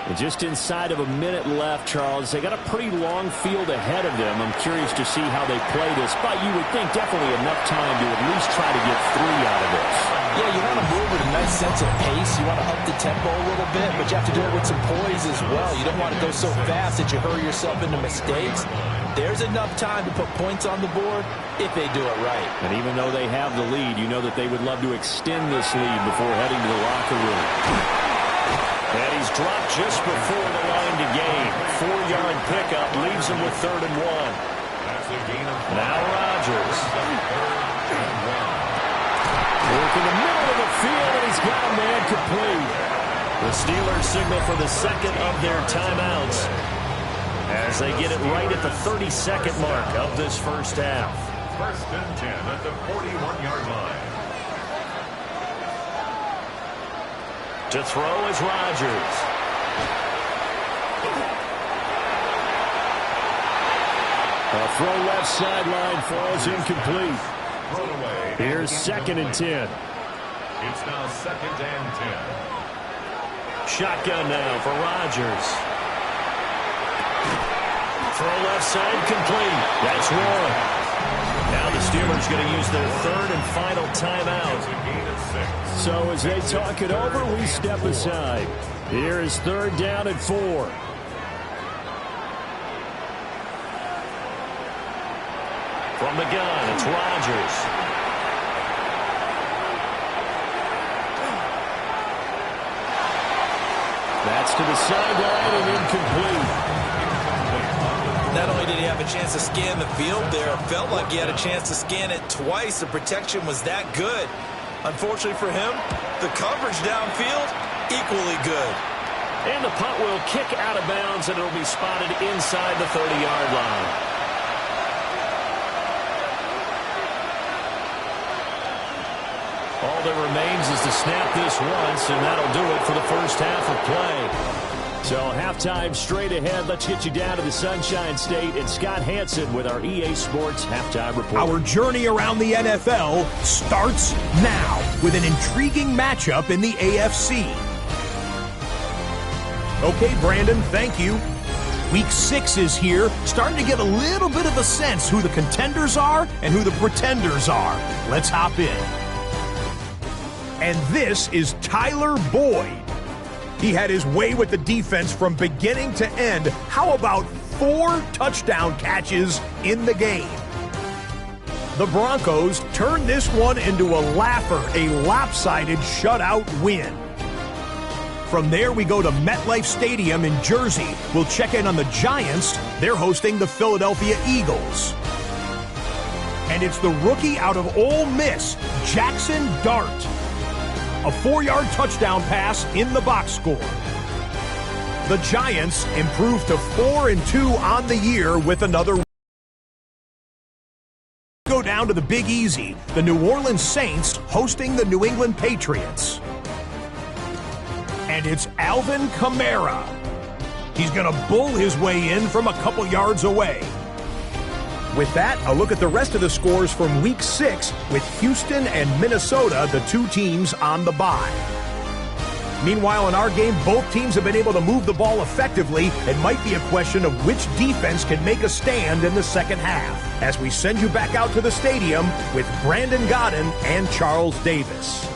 And just inside of a minute left, Charles. They got a pretty long field ahead of them. I'm curious to see how they play this, but you would think definitely enough time to at least try to get 3 out of this. Yeah, you want to move with a nice sense of pace. You want to up the tempo a little bit, but you have to do it with some poise as well. You don't want to go so fast that you hurry yourself into mistakes. There's enough time to put points on the board if they do it right. And even though they have the lead, you know that they would love to extend this lead before heading to the locker room. And he's dropped just before the line to gain. 4-yard pickup leaves him with 3rd and 1. Now Rodgers. Work in the middle of the field, and he's got a man complete. The Steelers signal for the second of their timeouts as they get it right at the 32nd mark of this first half. 1st and 10 at the 41-yard line. To throw is Rodgers. A throw left sideline falls incomplete. Here's 2nd and 10. It's now 2nd and 10. Shotgun now for Rodgers. Throw left side complete. That's one. Now the Steelers going to use their 3rd and final timeout. So as they talk it over, we step aside. Here is 3rd down and 4. From the gun, it's Rodgers. That's to the sideline and incomplete. Not only did he have a chance to scan the field there, it felt like he had a chance to scan it twice. The protection was that good. Unfortunately for him, the coverage downfield, equally good. And the punt will kick out of bounds, and it'll be spotted inside the 30-yard line. All that remains is to snap this once, and that'll do it for the first half of play. So halftime straight ahead. Let's get you down to the Sunshine State and Scott Hansen with our EA Sports Halftime Report. Our journey around the NFL starts now with an intriguing matchup in the AFC. Okay, Brandon, thank you. Week 6 is here, starting to get a little bit of a sense who the contenders are and who the pretenders are. Let's hop in. And this is Tyler Boyd. He had his way with the defense from beginning to end. How about 4 touchdown catches in the game? The Broncos turned this one into a laugher, a lopsided shutout win. From there, we go to MetLife Stadium in Jersey. We'll check in on the Giants. They're hosting the Philadelphia Eagles. And it's the rookie out of Ole Miss, Jackson Dart. A 4-yard touchdown pass in the box score. The Giants improved to 4-2 on the year with another. Go down to the Big Easy, the New Orleans Saints hosting the New England Patriots. And it's Alvin Kamara. He's going to bull his way in from a couple yards away. With that, a look at the rest of the scores from Week 6 with Houston and Minnesota, the 2 teams on the bye. Meanwhile, in our game, both teams have been able to move the ball effectively. It might be a question of which defense can make a stand in the second half. As we send you back out to the stadium with Brandon Godden and Charles Davis.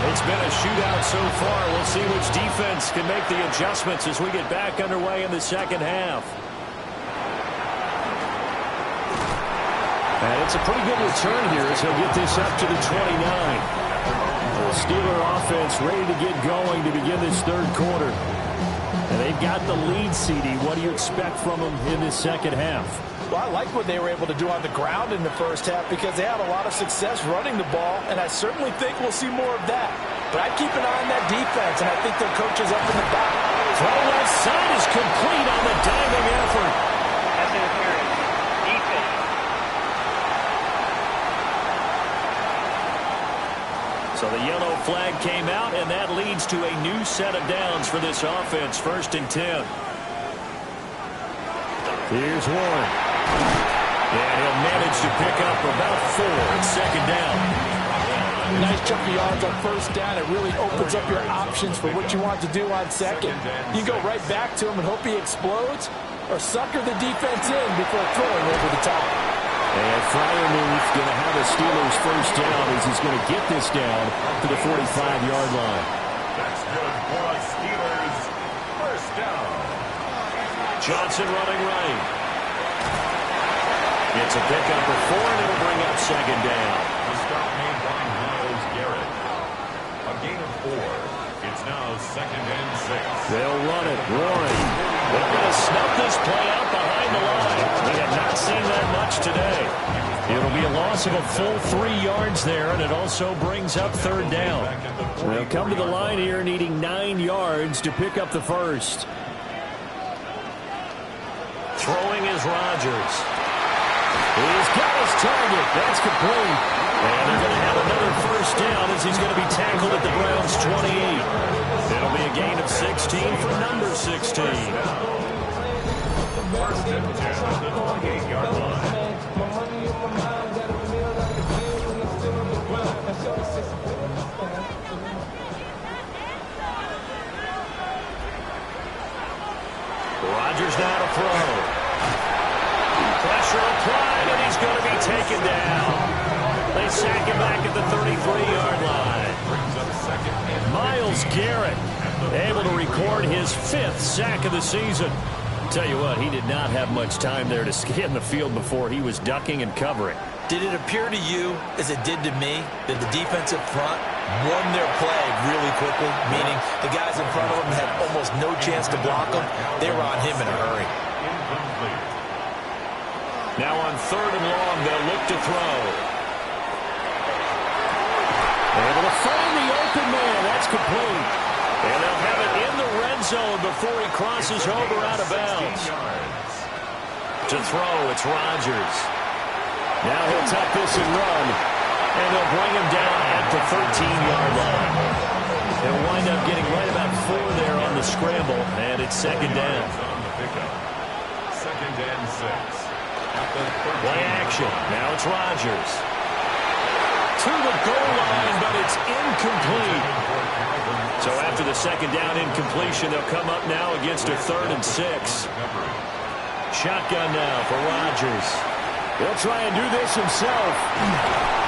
It's been a shootout so far. We'll see which defense can make the adjustments as we get back underway in the second half. And it's a pretty good return here as he'll get this up to the 29. The Steeler offense ready to get going to begin this third quarter. And they've got the lead, CD. What do you expect from them in this second half? Well, I like what they were able to do on the ground in the first half because they had a lot of success running the ball, and I certainly think we'll see more of that. But I'd keep an eye on that defense, and I think their coach is up in the back. Throw left side is complete on the diving effort. That's interference. Defense. flag came out, and that leads to a new set of downs for this offense. 1st and 10. Here's Warren. And he'll manage to pick up about 4 at 2nd down. Nice chunk of yards on 1st down. It really opens up your options for what you want to do on 2nd. You can go right back to him and hope he explodes, or sucker the defense in before throwing over the top. And Freiermuth going to have a Steelers 1st down as he's going to get this down to the 45-yard line. That's good for a Steelers 1st down. Johnson running right. It's a pickup of 4, and it'll bring up 2nd down. The stop made by Myles Garrett. A gain of 4. It's now 2nd and 6. They'll run it. Warren. They're going to snuff this play out behind the line. We have not seen that much today. It'll be a loss of a full 3 yards there, and it also brings up 3rd down. They'll come to the line here needing 9 yards to pick up the 1st. Throwing is Rodgers. He's got his target. That's complete. And they're going to have another 1st down as he's going to be tackled at the Browns' 28. It'll be a gain of 16 for number 16. 1st and 10 at the 28-yard line. Rodgers now to throw. Pressure applied, and he's going to be taken down. They sack him back at the 33-yard line. Brings up 2nd and Myles Garrett able to record his 5th sack of the season. Tell you what, he did not have much time there to scan the field before he was ducking and covering. Did it appear to you, as it did to me, that the defensive front won their play really quickly? Meaning the guys in front of them had almost no chance to block him. They were on him in a hurry. incomplete. Now on 3rd and long, they'll look to throw. Able to find the open man. That's complete. And they'll have it in the red zone before he crosses over out of bounds. To throw, it's Rodgers. Now he'll tuck this and run. And they'll bring him down at the 13-yard line. They'll wind up getting right about 4 there on the scramble, and it's 2nd down. On the pickup. 2nd and 6. Play action. Now it's Rodgers. To the goal line, but it's incomplete. So after the 2nd down incompletion, they'll come up now against a 3rd and 6. Shotgun now for Rodgers. He'll try and do this himself.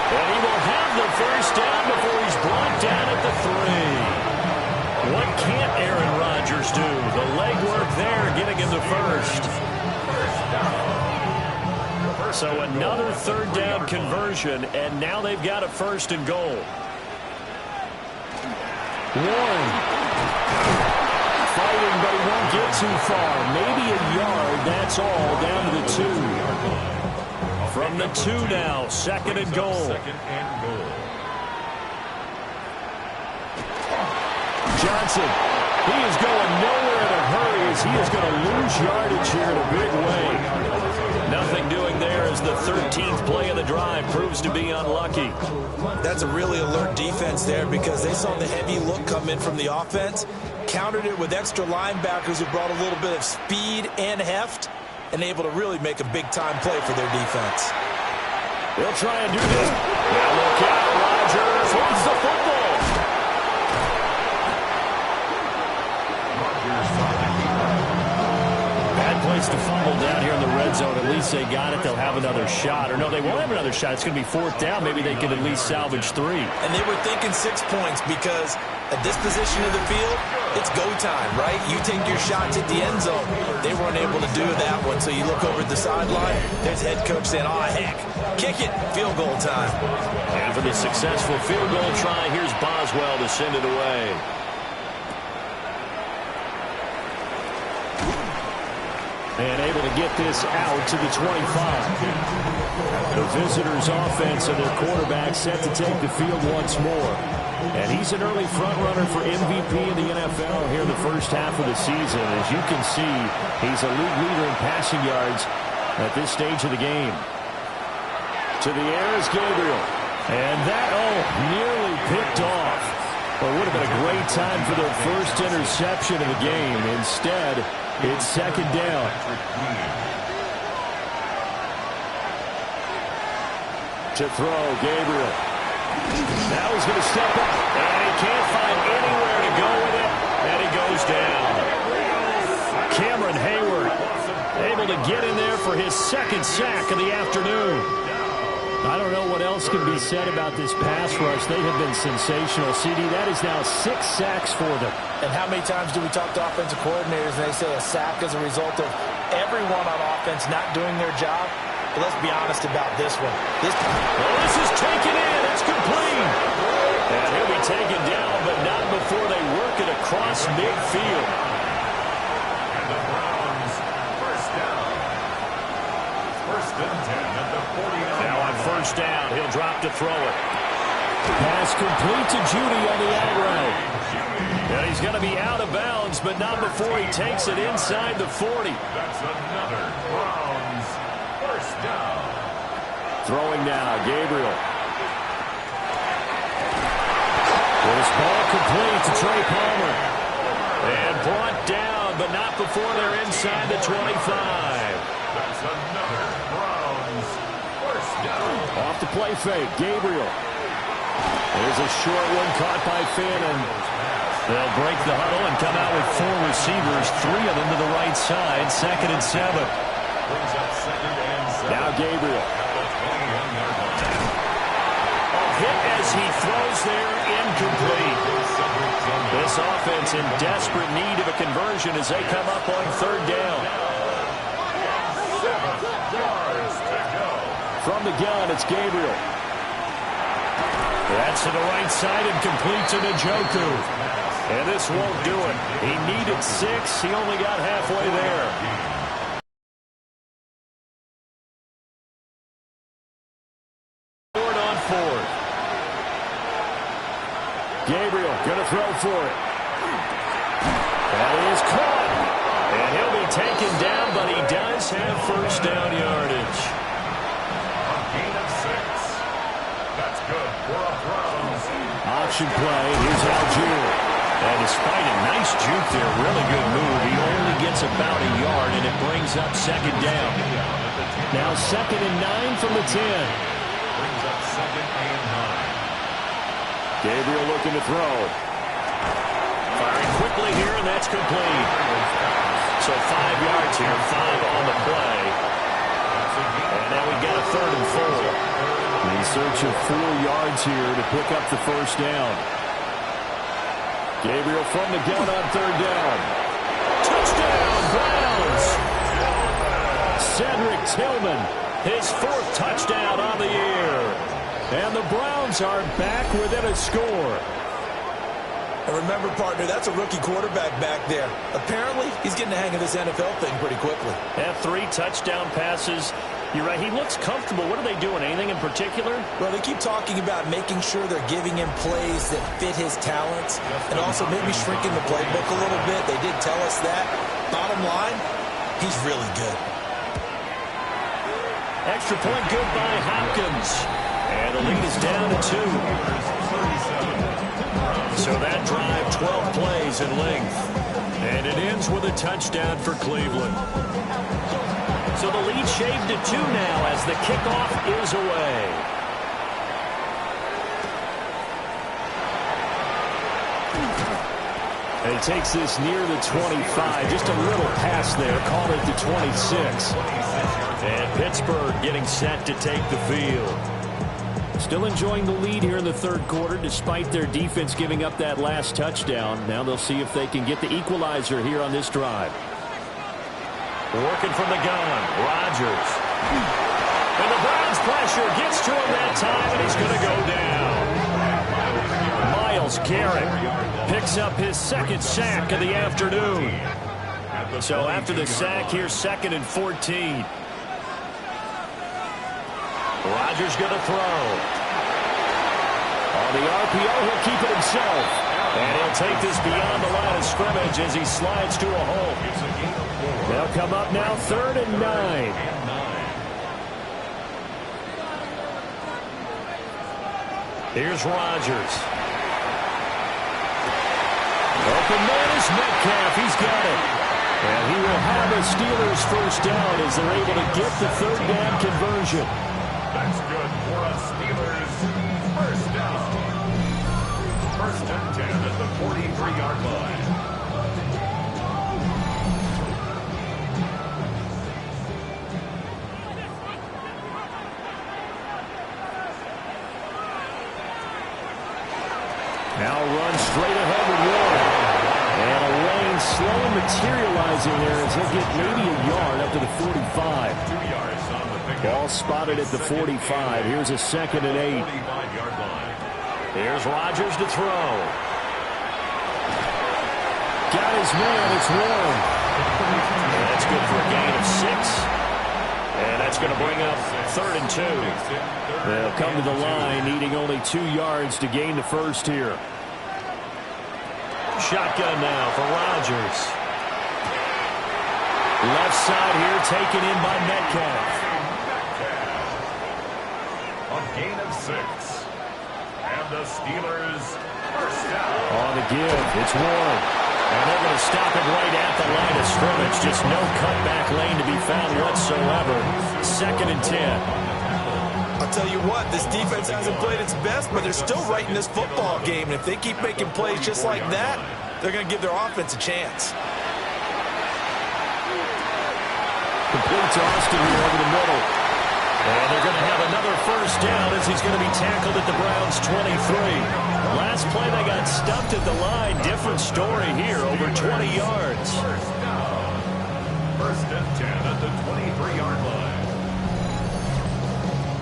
And he will have the 1st down before he's brought down at the 3. What can't Aaron Rodgers do? The legwork there getting him the 1st. So another 3rd down conversion, and now they've got a 1st and goal. Warren. Fighting, but he won't get too far. Maybe a yard, that's all, down to the 2. From the 2 now, 2nd and goal. 2nd and goal. Johnson. He is going nowhere in a hurry as he is going to lose yardage here in a big way. Nothing doing there as the 13th play of the drive proves to be unlucky. That's a really alert defense there because they saw the heavy look come in from the offense, countered it with extra linebackers who brought a little bit of speed and heft, and able to really make a big-time play for their defense. They'll try and do this. Now look out, Rodgers wants the football. Bad place to fumble down here in the red zone. At least they got it. They'll have another shot. Or no, they won't have another shot. It's going to be 4th down. Maybe they could at least salvage 3. And they were thinking 6 points because at this position of the field, it's go time, right? You take your shots at the end zone. They weren't able to do that one. So you look over at the sideline, there's head coach saying, oh, heck, kick it, field goal time. And for the successful field goal try, here's Boswell to send it away. And able to get this out to the 25. The visitors' offense and their quarterback set to take the field once more. And he's an early front runner for MVP in the NFL here in the first half of the season. As you can see, he's a league leader in passing yards at this stage of the game. To the air is Gabriel. And that, nearly picked off. Well, it would have been a great time for their first interception of the game. Instead, it's second down. To throw, Gabriel. Now he's going to step up, and he can't find anywhere to go with it, and he goes down. Cameron Hayward able to get in there for his second sack of the afternoon. I don't know what else can be said about this pass rush. They have been sensational. CD, that is now 6 sacks for them. And how many times do we talk to offensive coordinators and they say a sack is a result of everyone on offense not doing their job? But let's be honest about this one. This is taken in. It's complete. And he'll be taken down, but not before they work it across midfield. And the Browns, first down. First and 10 at the 49. Now on first down, he'll drop to throw it. Pass complete to Judy on the out route. And he's going to be out of bounds, but not before he takes it inside the 40. That's another Browns first down. Throwing now, Gabriel. This ball complete to Trey Palmer. And brought down, but not before they're inside the 25. That's another Browns first down. Off the play fake, Gabriel. There's a short one caught by Fannin. They'll break the huddle and come out with 4 receivers, 3 of them to the right side, 2nd and 7. Now Gabriel. A hit as he throws there, incomplete. This offense in desperate need of a conversion as they come up on 3rd down. 7 yards to go. From the gun, it's Gabriel. That's to the right side and complete to Njoku. And this won't do it. He needed 6. He only got halfway there. Forward on 4th. Gabriel going to throw for it. That is caught. And he'll be taken down, but he does have first down yardage. A gain of 6. That's good for a Browns. Option play. Here's Algier. And despite a nice juke there, really good move, he only gets about a yard, and it brings up 2nd down. Now 2nd and 9 from the 10. Brings up 2nd and 9. Gabriel looking to throw. Firing quickly here, and that's complete. So 5 yards here, 5 on the play. And now we've got a 3rd and 4. In search of 4 yards here to pick up the first down. Gabriel from the gun on 3rd down. Touchdown, Browns! Cedric Tillman, his 4th touchdown on the year. And the Browns are back within a score. And remember, partner, that's a rookie quarterback back there. Apparently, he's getting the hang of this NFL thing pretty quickly. Have 3 touchdown passes. You're right, he looks comfortable. What are they doing? Anything in particular? Well, they keep talking about making sure they're giving him plays that fit his talents and also maybe shrinking the playbook a little bit. They did tell us that. Bottom line, he's really good. Extra point good by Hopkins. And the lead is down to 2. So that drive, 12 plays in length. And it ends with a touchdown for Cleveland. So the lead shaved to 2 now as the kickoff is away. And he takes this near the 25. Just a little pass there. Called it the 26. And Pittsburgh getting set to take the field. Still enjoying the lead here in the 3rd quarter despite their defense giving up that last touchdown. Now they'll see if they can get the equalizer here on this drive. Working from the gun, Rodgers. And the Browns pressure gets to him that time, and he's going to go down. Myles Garrett picks up his 2nd sack of the afternoon. So after the sack, here's 2nd and 14. Rodgers going to throw. On the RPO, he'll keep it himself. And he'll take this beyond the line of scrimmage as he slides to a hole. They'll come up now 3rd and 9. Here's Rodgers. open man is Metcalf. He's got it. And he will have a Steelers first down as they're able to get the third down conversion. That's good for a Steelers first down. First and 10 at the 43-yard line. Now run straight ahead with Warren. And a lane slowly materializing there as he'll get maybe a yard up to the 45. 2 yards on the pickup. Ball spotted at the 45. Here's a 2nd and 8. 45-yard line. Here's Rodgers to throw. Got his man. It's Warren. That's good for a gain of 6. And that's going to bring up 3rd and 2. They'll come to the line, needing only 2 yards to gain the first here. Shotgun now for Rodgers. Left side here, taken in by Metcalf. A gain of 6. And the Steelers first down. On the give, it's Warren. And they're going to stop it right at the line of scrimmage. Just no cutback lane to be found whatsoever. 2nd and 10. I'll tell you what, this defense hasn't played its best, but they're still right in this football game. And if they keep making plays just like that, they're going to give their offense a chance. Complete to Austin here over the middle. And they're going to have another first down as he's going to be tackled at the Browns' 23. Last play, they got stuffed at the line. Different story here, over 20 yards. First and 10 at the 23-yard line.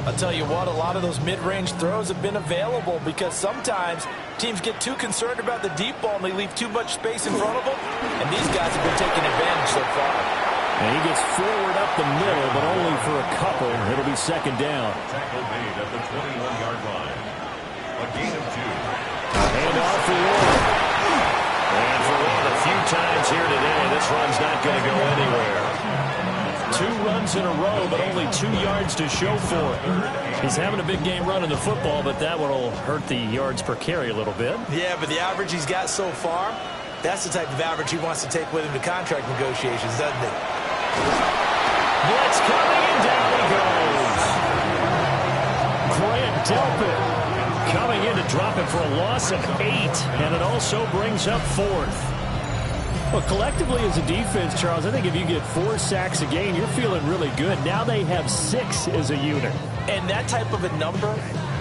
I'll tell you what, a lot of those mid-range throws have been available because sometimes teams get too concerned about the deep ball and they leave too much space in front of them. And these guys have been taking advantage so far. And he gets forward up the middle, but only for a couple. It'll be 2nd down. Tackle made at the 21-yard line. A gain of 2. Hand off for Warren. And for one of the few times here today, this run's not going to go anywhere. 2 runs in a row, but only 2 yards to show for it. He's having a big game running the football, but that one will hurt the yards per carry a little bit. Yeah, but the average he's got so far, that's the type of average he wants to take with him to contract negotiations, doesn't he? Blitz coming, and down he goes. Grant Delpit coming in to drop it for a loss of 8, and it also brings up 4th. Well, collectively as a defense, Charles, I think if you get 4 sacks a game, you're feeling really good. Now they have 6 as a unit. And that type of a number,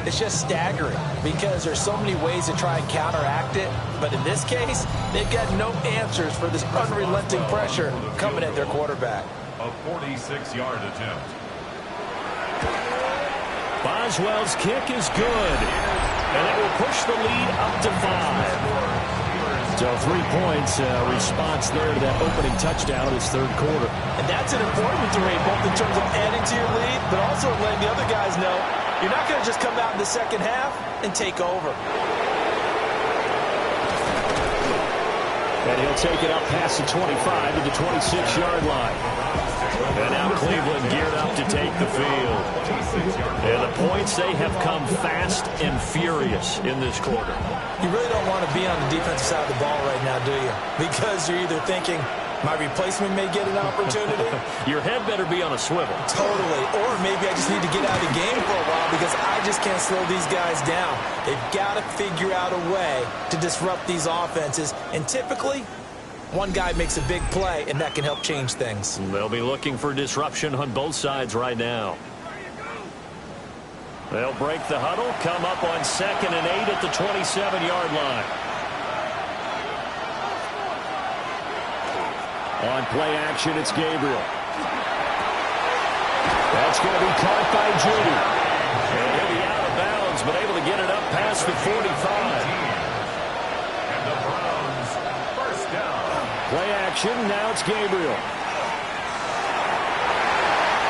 it's just staggering because there's so many ways to try and counteract it. But in this case, they've got no answers for this unrelenting pressure coming at their quarterback. A 46-yard attempt. Boswell's kick is good, and it will push the lead up to 5. So 3 points response there to that opening touchdown of this 3rd quarter. And that's an important victory, both in terms of adding to your lead, but also letting the other guys know you're not going to just come out in the second half and take over. And he'll take it up past the 25 to the 26-yard line. And now Cleveland geared up to take the field. And the points, they have come fast and furious in this quarter. You really don't want to be on the defensive side of the ball right now, do you? Because you're either thinking, my replacement may get an opportunity. Your head better be on a swivel. Totally. Or maybe I just need to get out of the game for a while because I just can't slow these guys down. They've got to figure out a way to disrupt these offenses. And typically, one guy makes a big play, and that can help change things. They'll be looking for disruption on both sides right now. They'll break the huddle, come up on 2nd and 8 at the 27-yard line. On play action, it's Gabriel. That's going to be caught by Judy. And he'll be out of bounds, but able to get it up past the 45. And the Browns first down. Play action, now it's Gabriel.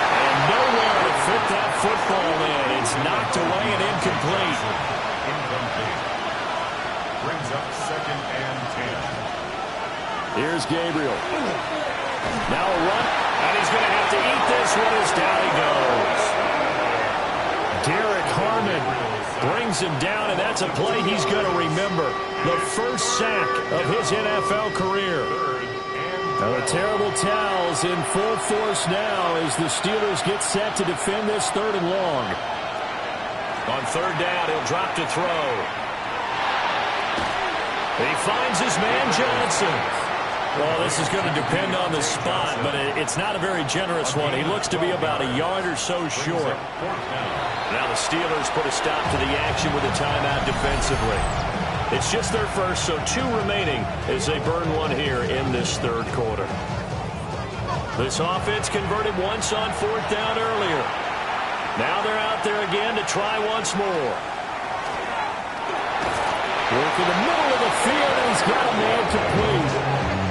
And nowhere to fit that football in. It's knocked away and incomplete. Incomplete. Brings up 2nd and 10. Here's Gabriel. Now a run, and he's going to have to eat this one as down he goes. Derek Harmon Freeman brings him down, and that's a play he's going to remember. The first sack of his NFL career. Now the terrible towels in full force now as the Steelers get set to defend this 3rd and long. On 3rd down, he'll drop to throw. He finds his man, Johnson. Well, this is going to depend on the spot, but it's not a very generous one. He looks to be about a yard or so short. Now the Steelers put a stop to the action with a timeout defensively. It's just their first, so 2 remaining as they burn one here in this 3rd quarter. This offense converted once on 4th down earlier. Now they're out there again to try once more. Work in the middle of the field, and he's got a man complete.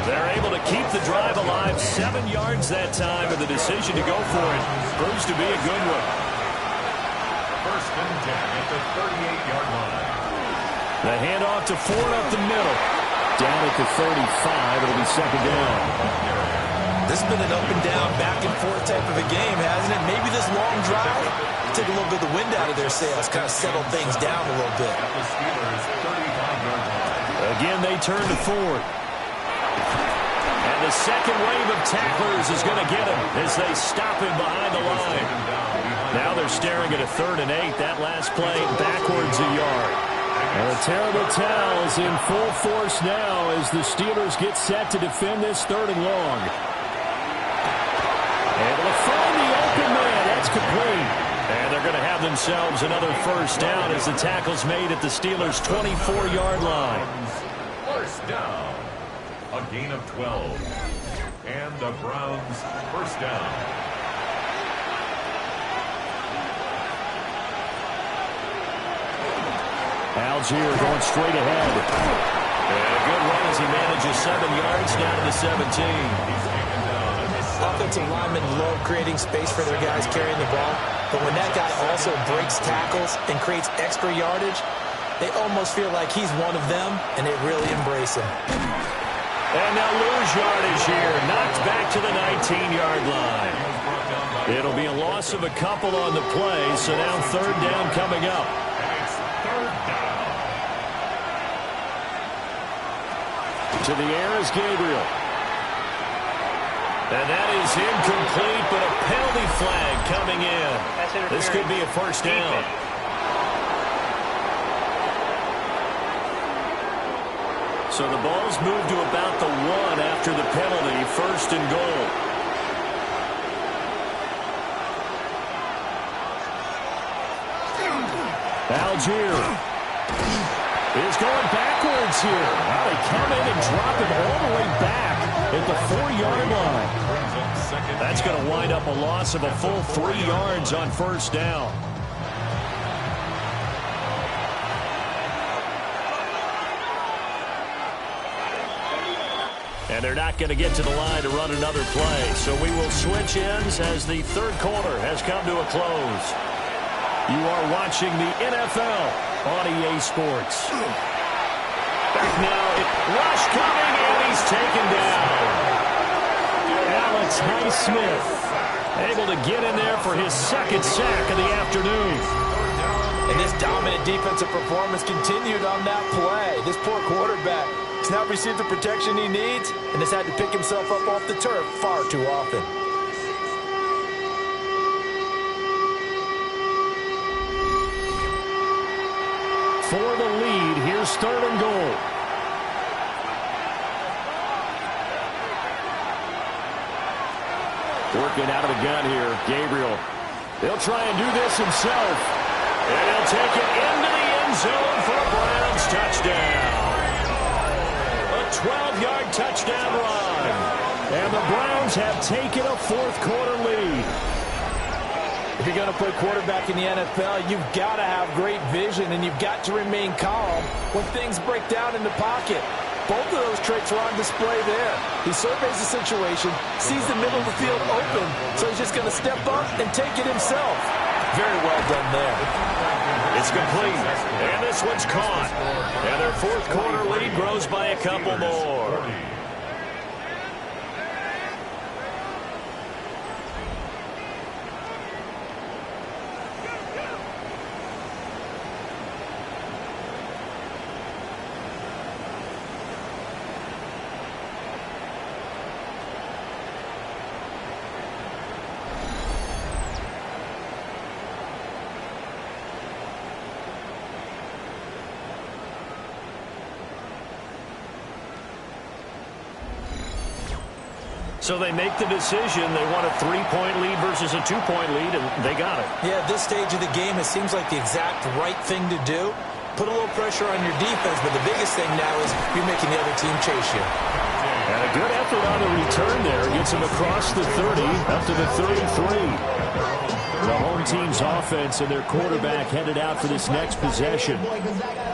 They're able to keep the drive alive, 7 yards that time, and the decision to go for it proves to be a good one. 1st and 10 at the 38-yard line. The handoff to Ford up the middle. Down at the 35, it'll be 2nd down. This has been an up and down, back and forth type of a game, hasn't it? Maybe this long drive took a little bit of the wind out of their sails, kind of settled things down a little bit. At the Steelers' 35-yard line. Again, they turn to Ford. And the second wave of tacklers is going to get him as they stop him behind the line. Now they're staring at a 3rd and 8. That last play backwards a yard. And the terrible towels in full force now as the Steelers get set to defend this 3rd and long. Able to find the open man. That's complete. And they're going to have themselves another 1st down as the tackle's made at the Steelers' 24-yard line. 1st down. A gain of 12. And the Browns' 1st down. Algier going straight ahead. And a good run as he manages 7 yards down to the 17. Offensive linemen love creating space for their guys carrying the ball, but when that guy also breaks tackles and creates extra yardage, they almost feel like he's one of them, and they really embrace him. And they'll lose yardage here, knocked back to the 19-yard line. It'll be a loss of a couple on the play, so now 3rd down coming up. It's 3rd down. To the air is Gabriel. And that is incomplete, but a penalty flag coming in. This could be a 1st down. So the ball's moved to about the 1 after the penalty, 1st and goal. Algier is going backwards here. Now they come in and drop him all the way back at the 4-yard line. That's going to wind up a loss of a full 3 yards on 1st down. And they're not going to get to the line to run another play. So we will switch ends as the 3rd quarter has come to a close. You are watching the NFL on EA Sports. Back now, rush coming, and he's taken down. Alex Highsmith able to get in there for his 2nd sack of the afternoon. And this dominant defensive performance continued on that play. This poor quarterback has not received the protection he needs and has had to pick himself up off the turf far too often. For the lead, here's 3rd and goal. Working out of the gun here, Gabriel. He'll try and do this himself. And he'll take it into the end zone for a Browns touchdown. A 12-yard touchdown run. And the Browns have taken a 4th quarter lead. If you're going to play quarterback in the NFL, you've got to have great vision, and you've got to remain calm when things break down in the pocket. Both of those traits are on display there. He surveys the situation, sees the middle of the field open, so he's just going to step up and take it himself. Very well done there. It's complete, and this one's caught. And their 4th quarter lead grows by a couple more. So they make the decision. They want a 3-point lead versus a 2-point lead, and they got it. Yeah, at this stage of the game, it seems like the exact right thing to do. Put a little pressure on your defense, but the biggest thing now is you're making the other team chase you. And a good effort on the return there. Gets him across the 30, up to the 33. The home team's offense and their quarterback headed out for this next possession.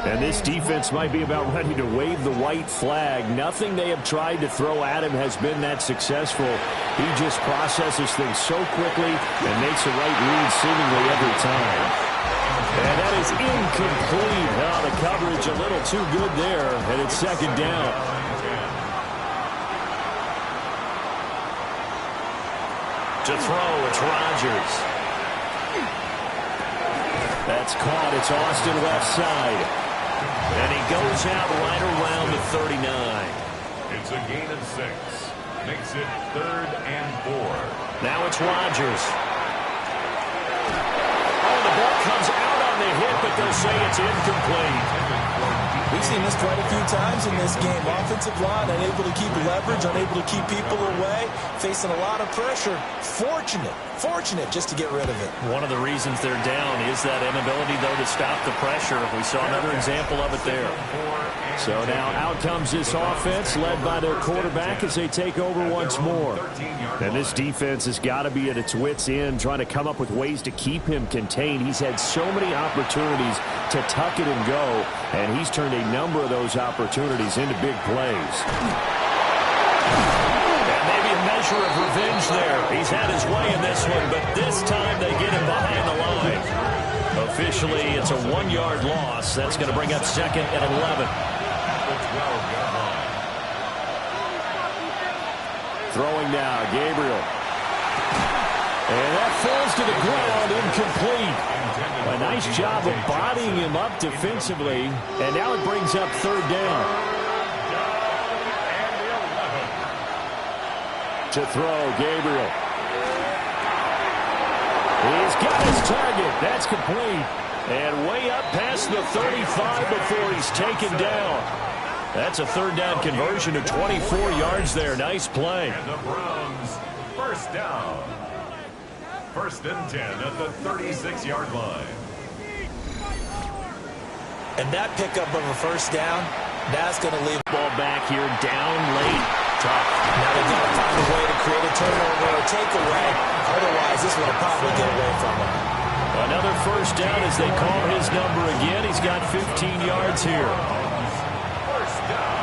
And this defense might be about ready to wave the white flag. Nothing they have tried to throw at him has been that successful. He just processes things so quickly and makes the right read seemingly every time. And that is incomplete. Oh, the coverage a little too good there, and it's second down. To throw, it's Rodgers. That's caught. It's Austin left side. And he goes out right around the 39. It's a gain of 6. Makes it 3rd and 4. Now it's Rodgers. Oh, the ball comes out on the hit, but they'll say it's incomplete. We've seen this quite a few times in this game. Offensive line unable to keep leverage, unable to keep people away, facing a lot of pressure. Fortunate just to get rid of it. One of the reasons they're down is that inability, though, to stop the pressure. We saw another example of it there. So now out comes this offense led by their quarterback as they take over once more. And this defense has got to be at its wits' end trying to come up with ways to keep him contained. He's had so many opportunities to tuck it and go, and he's turned a number of those opportunities into big plays. And maybe a measure of revenge there. He's had his way in this one, but this time they get him behind the line. Officially, it's a 1-yard loss. That's going to bring up 2nd and 11. Throwing now, Gabriel. And that falls to the ground, incomplete. A nice job of bodying him up defensively, and now it brings up 3rd down. To throw, Gabriel. He's got his target. That's complete. And way up past the 35 before he's taken down. That's a 3rd down conversion of 24 yards there. Nice play. And the Browns, 1st down. 1st and 10 at the 36-yard line. And that pickup of a 1st down, that's going to leave the ball back here down late. Tough. Now they've got to find a way to create a turnover or takeaway. Otherwise, this will probably get away from them. Another 1st down as they call his number again. He's got 15 yards here. 1st down.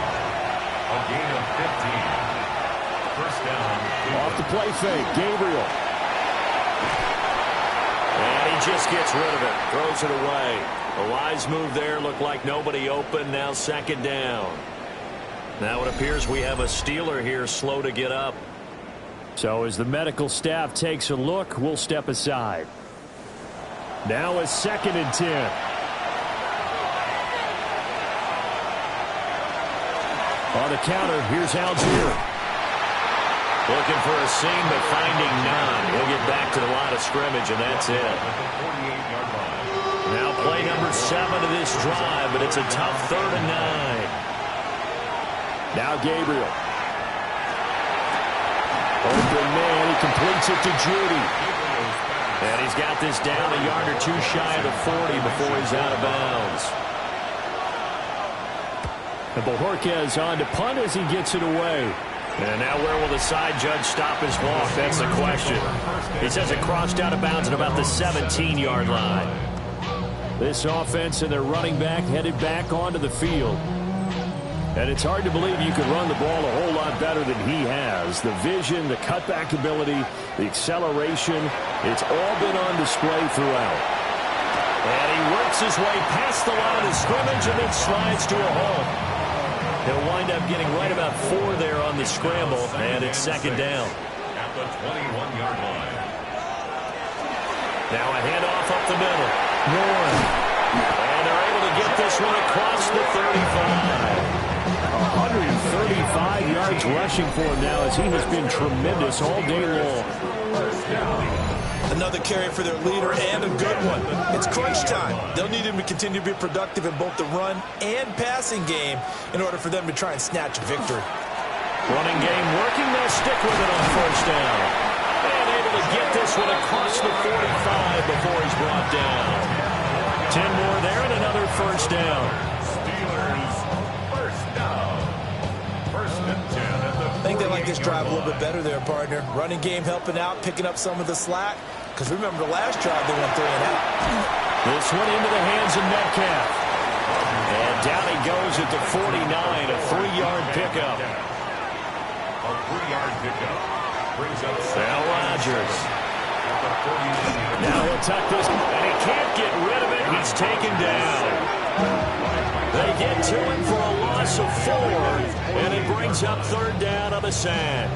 A gain of 15. 1st down. Off the play fake, Gabriel. And he just gets rid of it. Throws it away. A wise move there. Looked like nobody open. Now 2nd down. Now it appears we have a Steeler here slow to get up. So as the medical staff takes a look, we'll step aside. Now a 2nd and 10. On the counter, here's Algier. Looking for a seam, but finding none. He'll get back to the line of scrimmage, and that's it. Now play number 7 of this drive, but it's a tough 3rd and 9. Now Gabriel. Open man, he completes it to Judy. And he's got this down a yard or 2 shy of the 40 before he's out of bounds. And Bojorquez on to punt as he gets it away. And now where will the side judge stop his walk? That's the question. He says it crossed out of bounds at about the 17-yard line. This offense and their running back headed back onto the field. And it's hard to believe you could run the ball a whole lot better than he has. The vision, the cutback ability, the acceleration, it's all been on display throughout. And he works his way past the line of scrimmage and then slides to a hole. He'll wind up getting right about 4 there on the scramble, and it's 2nd down. At the 21-yard line. Now a handoff up the middle. Warren. And they're able to get this one across the 35. 135 yards rushing for him now as he has been tremendous all day long. Another carry for their leader and a good one. It's crunch time. They'll need him to continue to be productive in both the run and passing game in order for them to try and snatch a victory. Running game working. They'll stick with it on first down. And able to get this one across the 45 before he's brought down. 10 more there and another first down. Steelers first down. First and 10 at the I think they like this drive a little bit better there, partner. Running game helping out, picking up some of the slack. Because remember the last drive they went 3 and out. This one into the hands of Metcalf. And down he goes at the 49, a 3-yard pickup. A 3-yard pickup. Brings up Now Rodgers. Now he'll tuck this, and he can't get rid of it. He's taken down. They get to him for a loss of 4, and it brings up third down on the sack.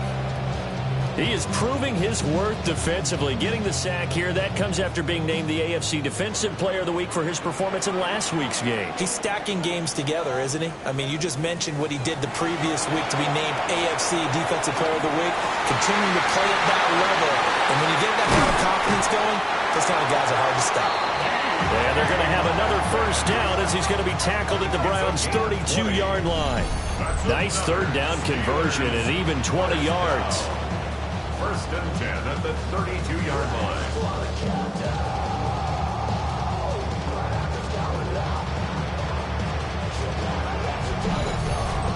He is proving his worth defensively. Getting the sack here, that comes after being named the AFC Defensive Player of the Week for his performance in last week's game. He's stacking games together, isn't he? I mean, you just mentioned what he did the previous week to be named AFC Defensive Player of the Week. Continuing to play at that level. And when you get that kind of confidence going, those kind of guys are hard to stop. And they're going to have another first down as he's going to be tackled at the Browns' 32-yard line. Nice third down conversion and even 20 yards. First and 10 at the 32-yard line.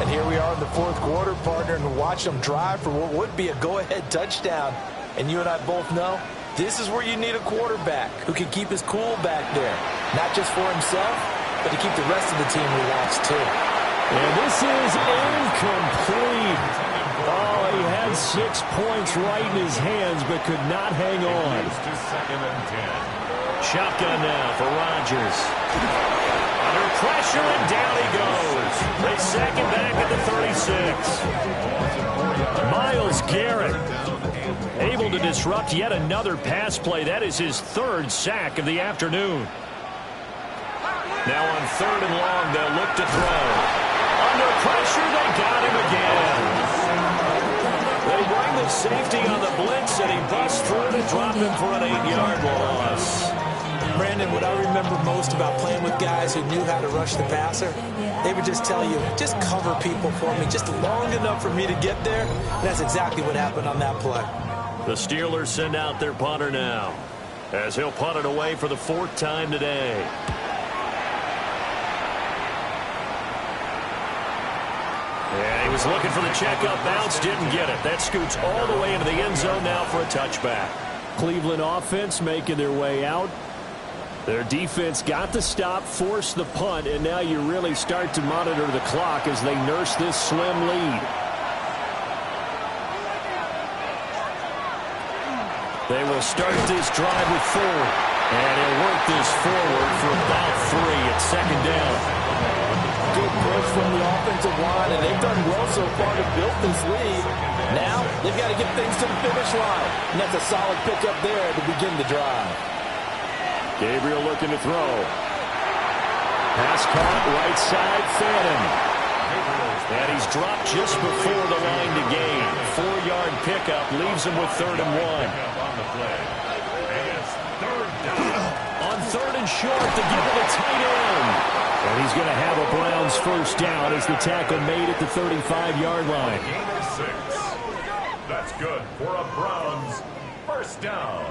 And here we are in the fourth quarter, partner, and watch them drive for what would be a go-ahead touchdown. And you and I both know this is where you need a quarterback who can keep his cool back there. Not just for himself, but to keep the rest of the team relaxed, too. And this is incomplete. Oh, he had 6 points right in his hands, but could not hang on. To second and 10. Shotgun now for Rodgers. Under pressure, and down he goes. They sack him back at the 36. Myles Garrett able to disrupt yet another pass play. That is his 3rd sack of the afternoon. Now on 3rd and long, they'll look to throw. Under pressure, they got him again. They bring the safety on the blitz, and he busts through to drop him for an 8-yard loss. Brandon, what I remember most about playing with guys who knew how to rush the passer, they would just tell you, just cover people for me, just long enough for me to get there. And that's exactly what happened on that play. The Steelers send out their punter now, as he'll punt it away for the 4th time today. Yeah, he was looking for the checkup bounce, didn't get it. That scoots all the way into the end zone now for a touchback. Cleveland offense making their way out. Their defense got the stop, forced the punt, and now you really start to monitor the clock as they nurse this slim lead. They will start this drive with 4, and he'll work this forward for about 3 at second down. Good push from the offensive line, and they've done well so far to build this lead. Now, they've got to get things to the finish line, and that's a solid pickup there to begin the drive. Gabriel looking to throw. Pass caught, right side, Phantom. And he's dropped just before the line to gain. 4-yard pickup leaves him with 3rd and 1. On 3rd and short to give it a tight end. And he's going to have a Browns first down as the tackle made at the 35-yard line. Gain of 6. That's good for a Browns first down.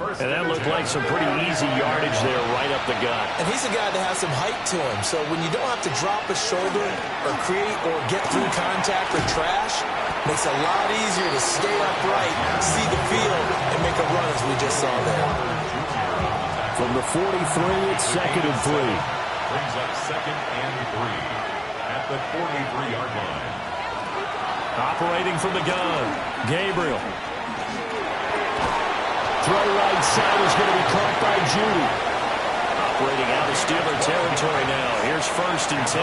And that looked like some pretty easy yardage there right up the gut. And he's a guy that has some height to him, so when you don't have to drop a shoulder or create or get through contact or trash, makes it a lot easier to stay upright, see the field, and make a run as we just saw there. From the 43, it's 2nd and 3. Brings up 2nd and 3 at the 43-yard line. Operating from the gun, Gabriel. Throw right side is going to be caught by Judy. Operating out of Steeler territory now. Here's 1st and 10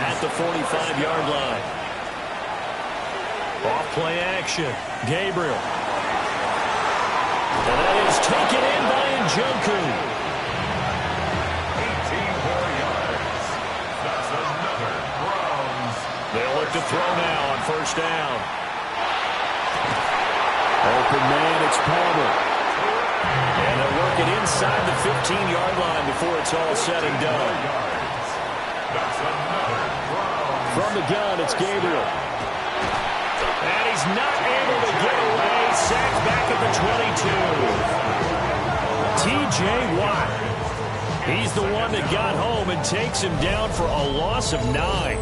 at the 45-yard line. Off play action, Gabriel. And that is taken in by Njoku. 18 more yards. That's another Browns. They'll look to throw now on 1st down. Open man, it's Palmer. And they'll work it inside the 15-yard line before it's all said and done. From the gun, it's Gabriel. And he's not able to get away. Sacked back at the 22. T.J. Watt. He's the one that got home and takes him down for a loss of 9.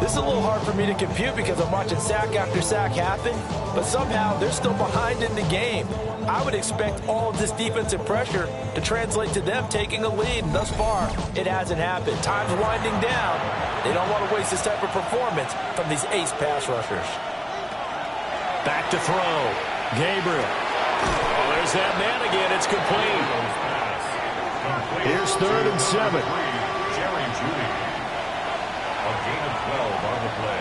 This is a little hard for me to compute because I'm watching sack after sack happen, but somehow they're still behind in the game. I would expect all of this defensive pressure to translate to them taking a lead, and thus far, it hasn't happened. Time's winding down. They don't want to waste this type of performance from these ace pass rushers. Back to throw. Gabriel. Oh, there's that man again. It's complete. Here's 3rd and 7. Jerry Jeudy. A gain of 12 on the play.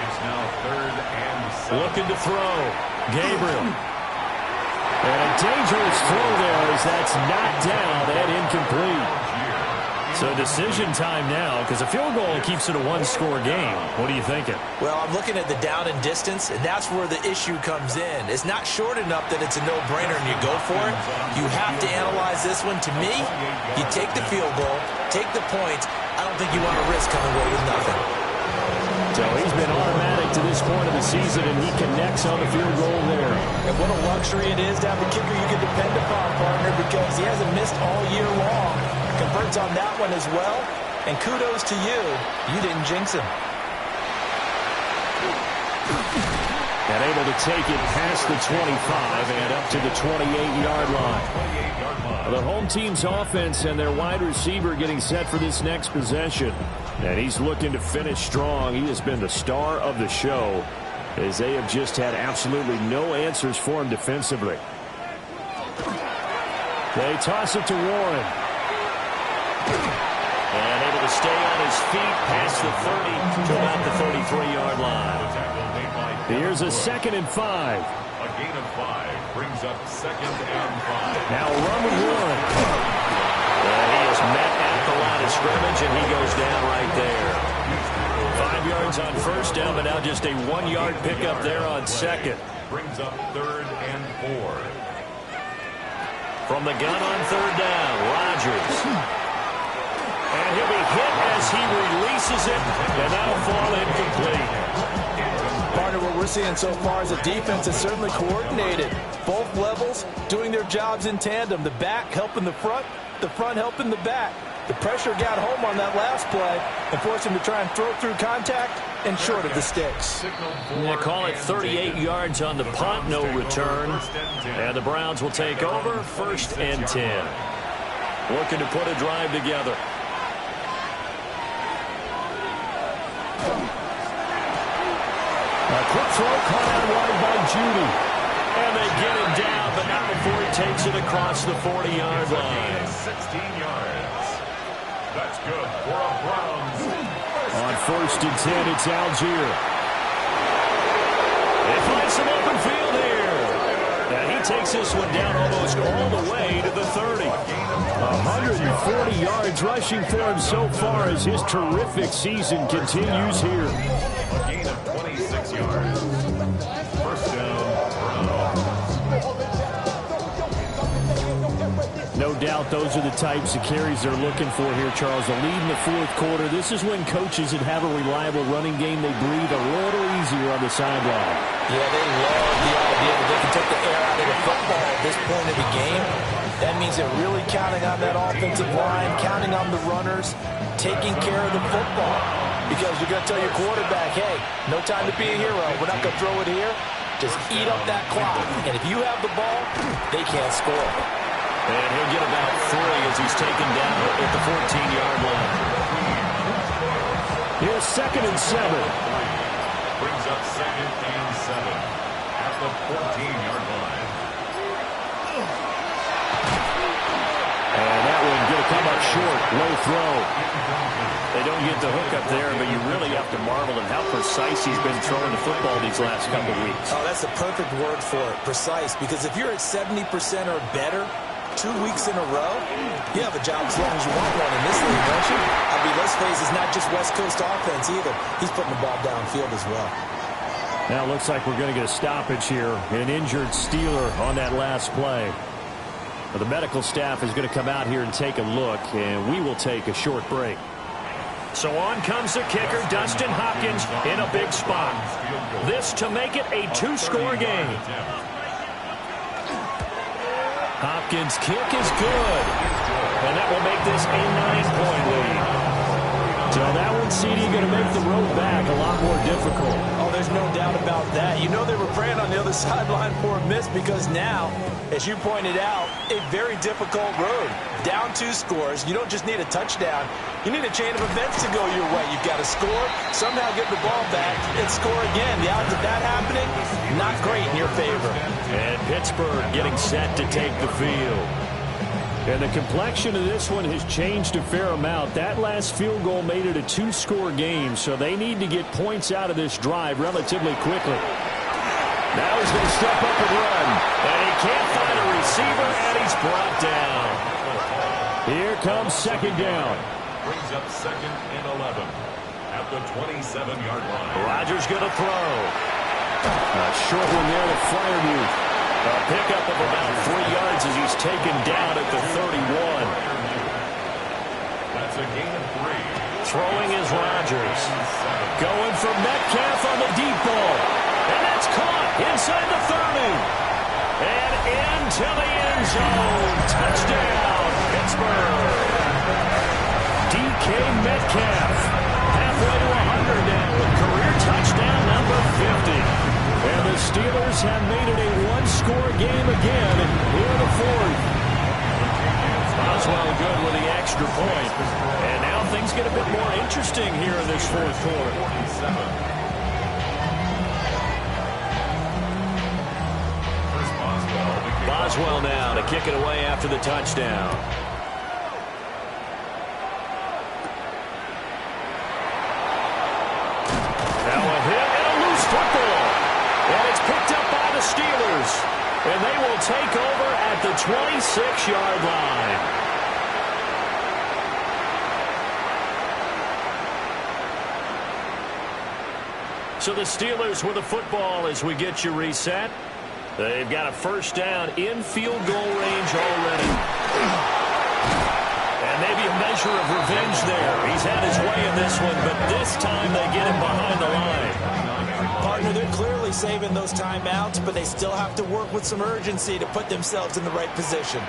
It's now 3rd and 7. Looking to throw. Gabriel. And a dangerous throw there as that's knocked down and incomplete. So decision time now, because a field goal keeps it a one-score game. What are you thinking? Well, I'm looking at the down and distance, and that's where the issue comes in. It's not short enough that it's a no-brainer and you go for it. You have to analyze this one. To me, you take the field goal, take the points. I don't think you want to risk coming away with nothing. So he's been automatic to this point of the season, and he connects on the field goal there. And what a luxury it is to have a kicker you can depend upon, partner, because he hasn't missed all year long. Converts on that one as well, and kudos to you. You didn't jinx him. And able to take it past the 25 and up to the 28-yard line. The home team's offense and their wide receiver getting set for this next possession. And he's looking to finish strong. He has been the star of the show as they have just had absolutely no answers for him defensively. They toss it to Warren. And able to stay on his feet past the 30 to about the 33-yard line. Here's a 2nd and 5. A gain of 5 brings up 2nd and 5. Now a run with Warren. And he is met at the line of scrimmage, and he goes down right there. 5 yards on 1st down, but now just a 1-yard pickup there on 2nd. Brings up 3rd and 4. From the gun on 3rd down, Rodgers. And he'll be hit as he releases it, and that'll fall incomplete. Partner, what we're seeing so far is a defense that's certainly coordinated. Both levels doing their jobs in tandem. The back helping the front helping the back. The pressure got home on that last play and forced him to try and throw through contact and short of the sticks. They call it 38 yards on the punt, no return. And the Browns will take over 1st and 10. Looking to put a drive together. A quick throw caught out wide by Jeudy. And they get him down, but not before he takes it across the 40-yard line. 16 yards. That's good for a Browns. On 1st and 10, it's Algier. They find some open field here. And he takes this one down almost all the way to the 30. 140 yards rushing for him so far as his terrific season continues here. A gain of 26 yards. 1st down, Browns. No doubt those are the types of carries they're looking for here, Charles. A lead in the 4th quarter. This is when coaches that have a reliable running game, they breathe a little easier on the sideline. Yeah, they love the idea that they can take the air out of the football at this point of the game. That means they're really counting on that offensive line, counting on the runners, taking care of the football. Because you're going to tell your quarterback, hey, no time to be a hero. We're not going to throw it here. Just eat up that clock. And if you have the ball, they can't score. And he'll get about 3 as he's taken down at the 14-yard line. Here's 2nd and 7. Brings up 2nd and 7 at the 14-yard line. And that one going to come up short. Low throw. They don't get the hook up there, but you really have to marvel at how precise he's been throwing the football these last couple of weeks. Oh, that's the perfect word for it, precise. Because if you're at 70% or better 2 weeks in a row, you have a job as long as you want one in this league, don't you? I mean, let's face it, it's not just West Coast offense either. He's putting the ball downfield as well. Now it looks like we're going to get a stoppage here. An injured Steeler on that last play. The medical staff is going to come out here and take a look, and we will take a short break. So on comes the kicker, Dustin Hopkins, in a big spot. This to make it a two-score game. Hopkins' kick is good. And that will make this a 9-point lead. So that one, CD, going to make the road back a lot more difficult. Oh, there's no doubt about that. You know they were praying on the other sideline for a miss because now, as you pointed out, a very difficult road. Down 2 scores. You don't just need a touchdown. You need a chain of events to go your way. You've got to score, somehow get the ball back, and score again. The odds of that happening, not great in your favor. And Pittsburgh getting set to take the field. And the complexion of this one has changed a fair amount. That last field goal made it a 2-score game, so they need to get points out of this drive relatively quickly. Now he's going to step up and run. And he can't find a receiver, and he's brought down. Here comes second down. Brings up 2nd and 11 at the 27-yard line. Rodgers going to throw. A short one there to Freiermuth. A pickup of about 3 yards as he's taken down at the 31. That's a gain of 3. Throwing is Rodgers. Going for Metcalf on the deep ball. And that's caught inside the 30. And into the end zone. Touchdown, Pittsburgh. DK Metcalf. Halfway to 100 now with career touchdown number 50. And the Steelers have made it a 1-score game again here in the 4th. Boswell good with the extra point. And now things get a bit more interesting here in this 4th quarter. Boswell now to kick it away after the touchdown. Now a hit and a loose football. And it's picked up by the Steelers. And they will take over at the 26-yard line. So the Steelers with the football as we get you reset. They've got a first down in field goal range already. And maybe a measure of revenge there. He's had his way in this one, but this time they get him behind the line. Partner, they're clearly saving those timeouts, but they still have to work with some urgency to put themselves in the right position.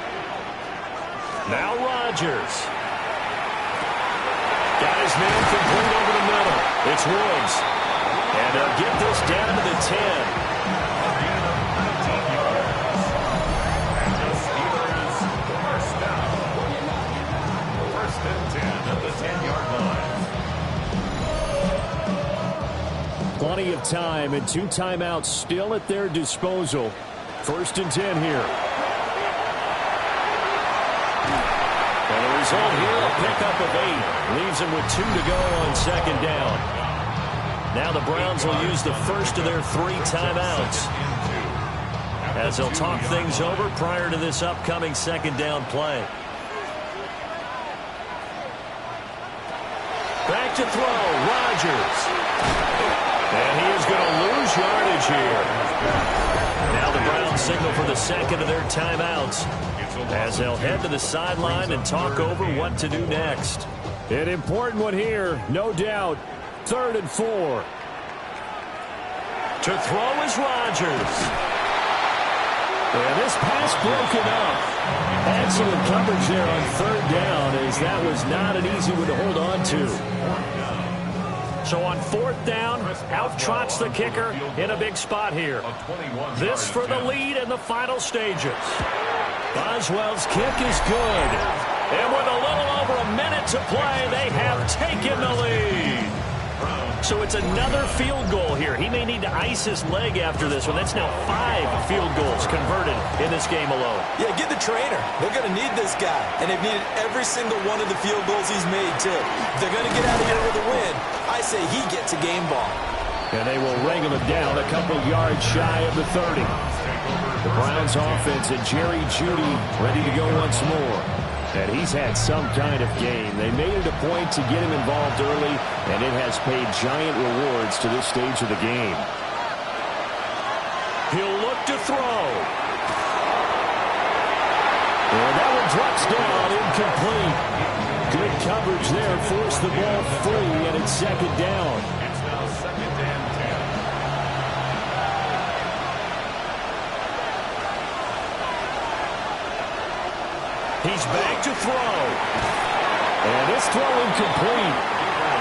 Now Rodgers. Got his man complete over the middle. It's Woods. And they'll get this down to the 10. Plenty of time and 2 timeouts still at their disposal. 1st and 10 here. And the result here, a pickup of 8. Leaves them with 2 to go on 2nd down. Now the Browns will use the first of their 3 timeouts as they'll talk things over prior to this upcoming 2nd down play. Back to throw, Rodgers. And he is going to lose yardage here. Now the Browns signal for the 2nd of their timeouts as they'll head to the sideline and talk over what to do next. An important one here, no doubt. 3rd and 4. To throw is Rodgers. And this pass broken up. Excellent coverage there on 3rd down as that was not an easy one to hold on to. So on 4th down, out trots the kicker in a big spot here. This for the lead in the final stages. Boswell's kick is good. And with a little over a minute to play, they have taken the lead. So it's another field goal here. He may need to ice his leg after this one. That's now 5 field goals converted in this game alone. Yeah, get the trainer. They're going to need this guy. And they've needed every single one of the field goals he's made, too. If they're going to get out of here with a win, I say he gets a game ball. And they will wrangle him down a couple yards shy of the 30. The Browns offense and Jerry Jeudy ready to go once more. And he's had some kind of game. They made it a point to get him involved early, and it has paid giant rewards to this stage of the game. He'll look to throw. And that one drops down incomplete. Good coverage there, forced the ball free, and it's second down. It's now second and 10. He's back to throw. And this throw incomplete.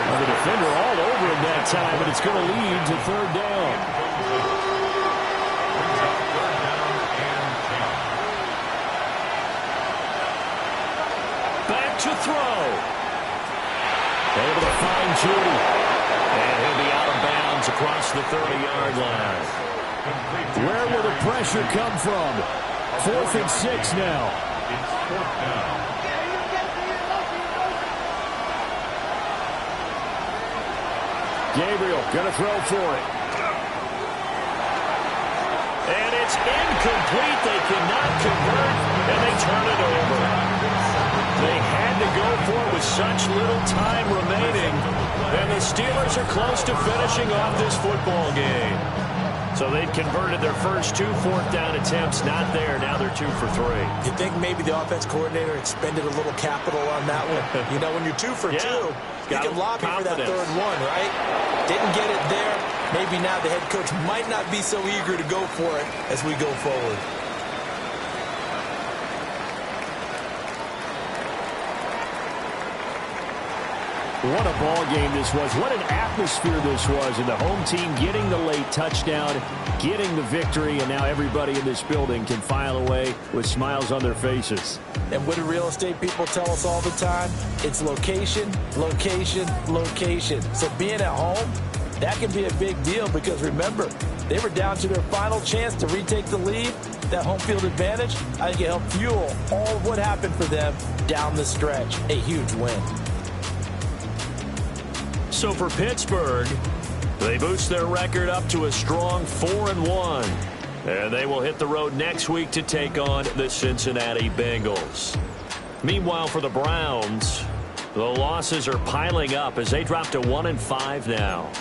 And the defender all over him that time, but it's going to lead to third down. Back to throw. Able to find Judy. And he'll be out of bounds across the 30-yard line. Where will the pressure come from? 4th and 6 now. It's fourth down. Gabriel going to throw for it. And it's incomplete. They cannot convert, and they turn it over. They had to go for it with such little time remaining, and the Steelers are close to finishing off this football game. So they've converted their first 2 fourth-down attempts. Not there. Now they're 2 for 3. You think maybe the offense coordinator expended a little capital on that one? You know, when you're 2 for 2, you can lobby for that third one, right? Didn't get it there. Maybe now the head coach might not be so eager to go for it as we go forward. What a ball game this was. What an atmosphere this was. And the home team getting the late touchdown, getting the victory, and now everybody in this building can file away with smiles on their faces. And what do real estate people tell us all the time? It's location, location, location. So being at home, that can be a big deal because, remember, they were down to their final chance to retake the lead. That home field advantage, I think it helped fuel all what happened for them down the stretch. A huge win. So for Pittsburgh, they boost their record up to a strong 4-1. And they will hit the road next week to take on the Cincinnati Bengals. Meanwhile, for the Browns, the losses are piling up as they drop to 1-5 now.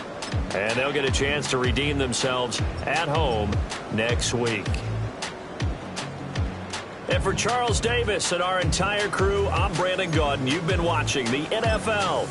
And they'll get a chance to redeem themselves at home next week. And for Charles Davis and our entire crew, I'm Brandon Gaudin. You've been watching the NFL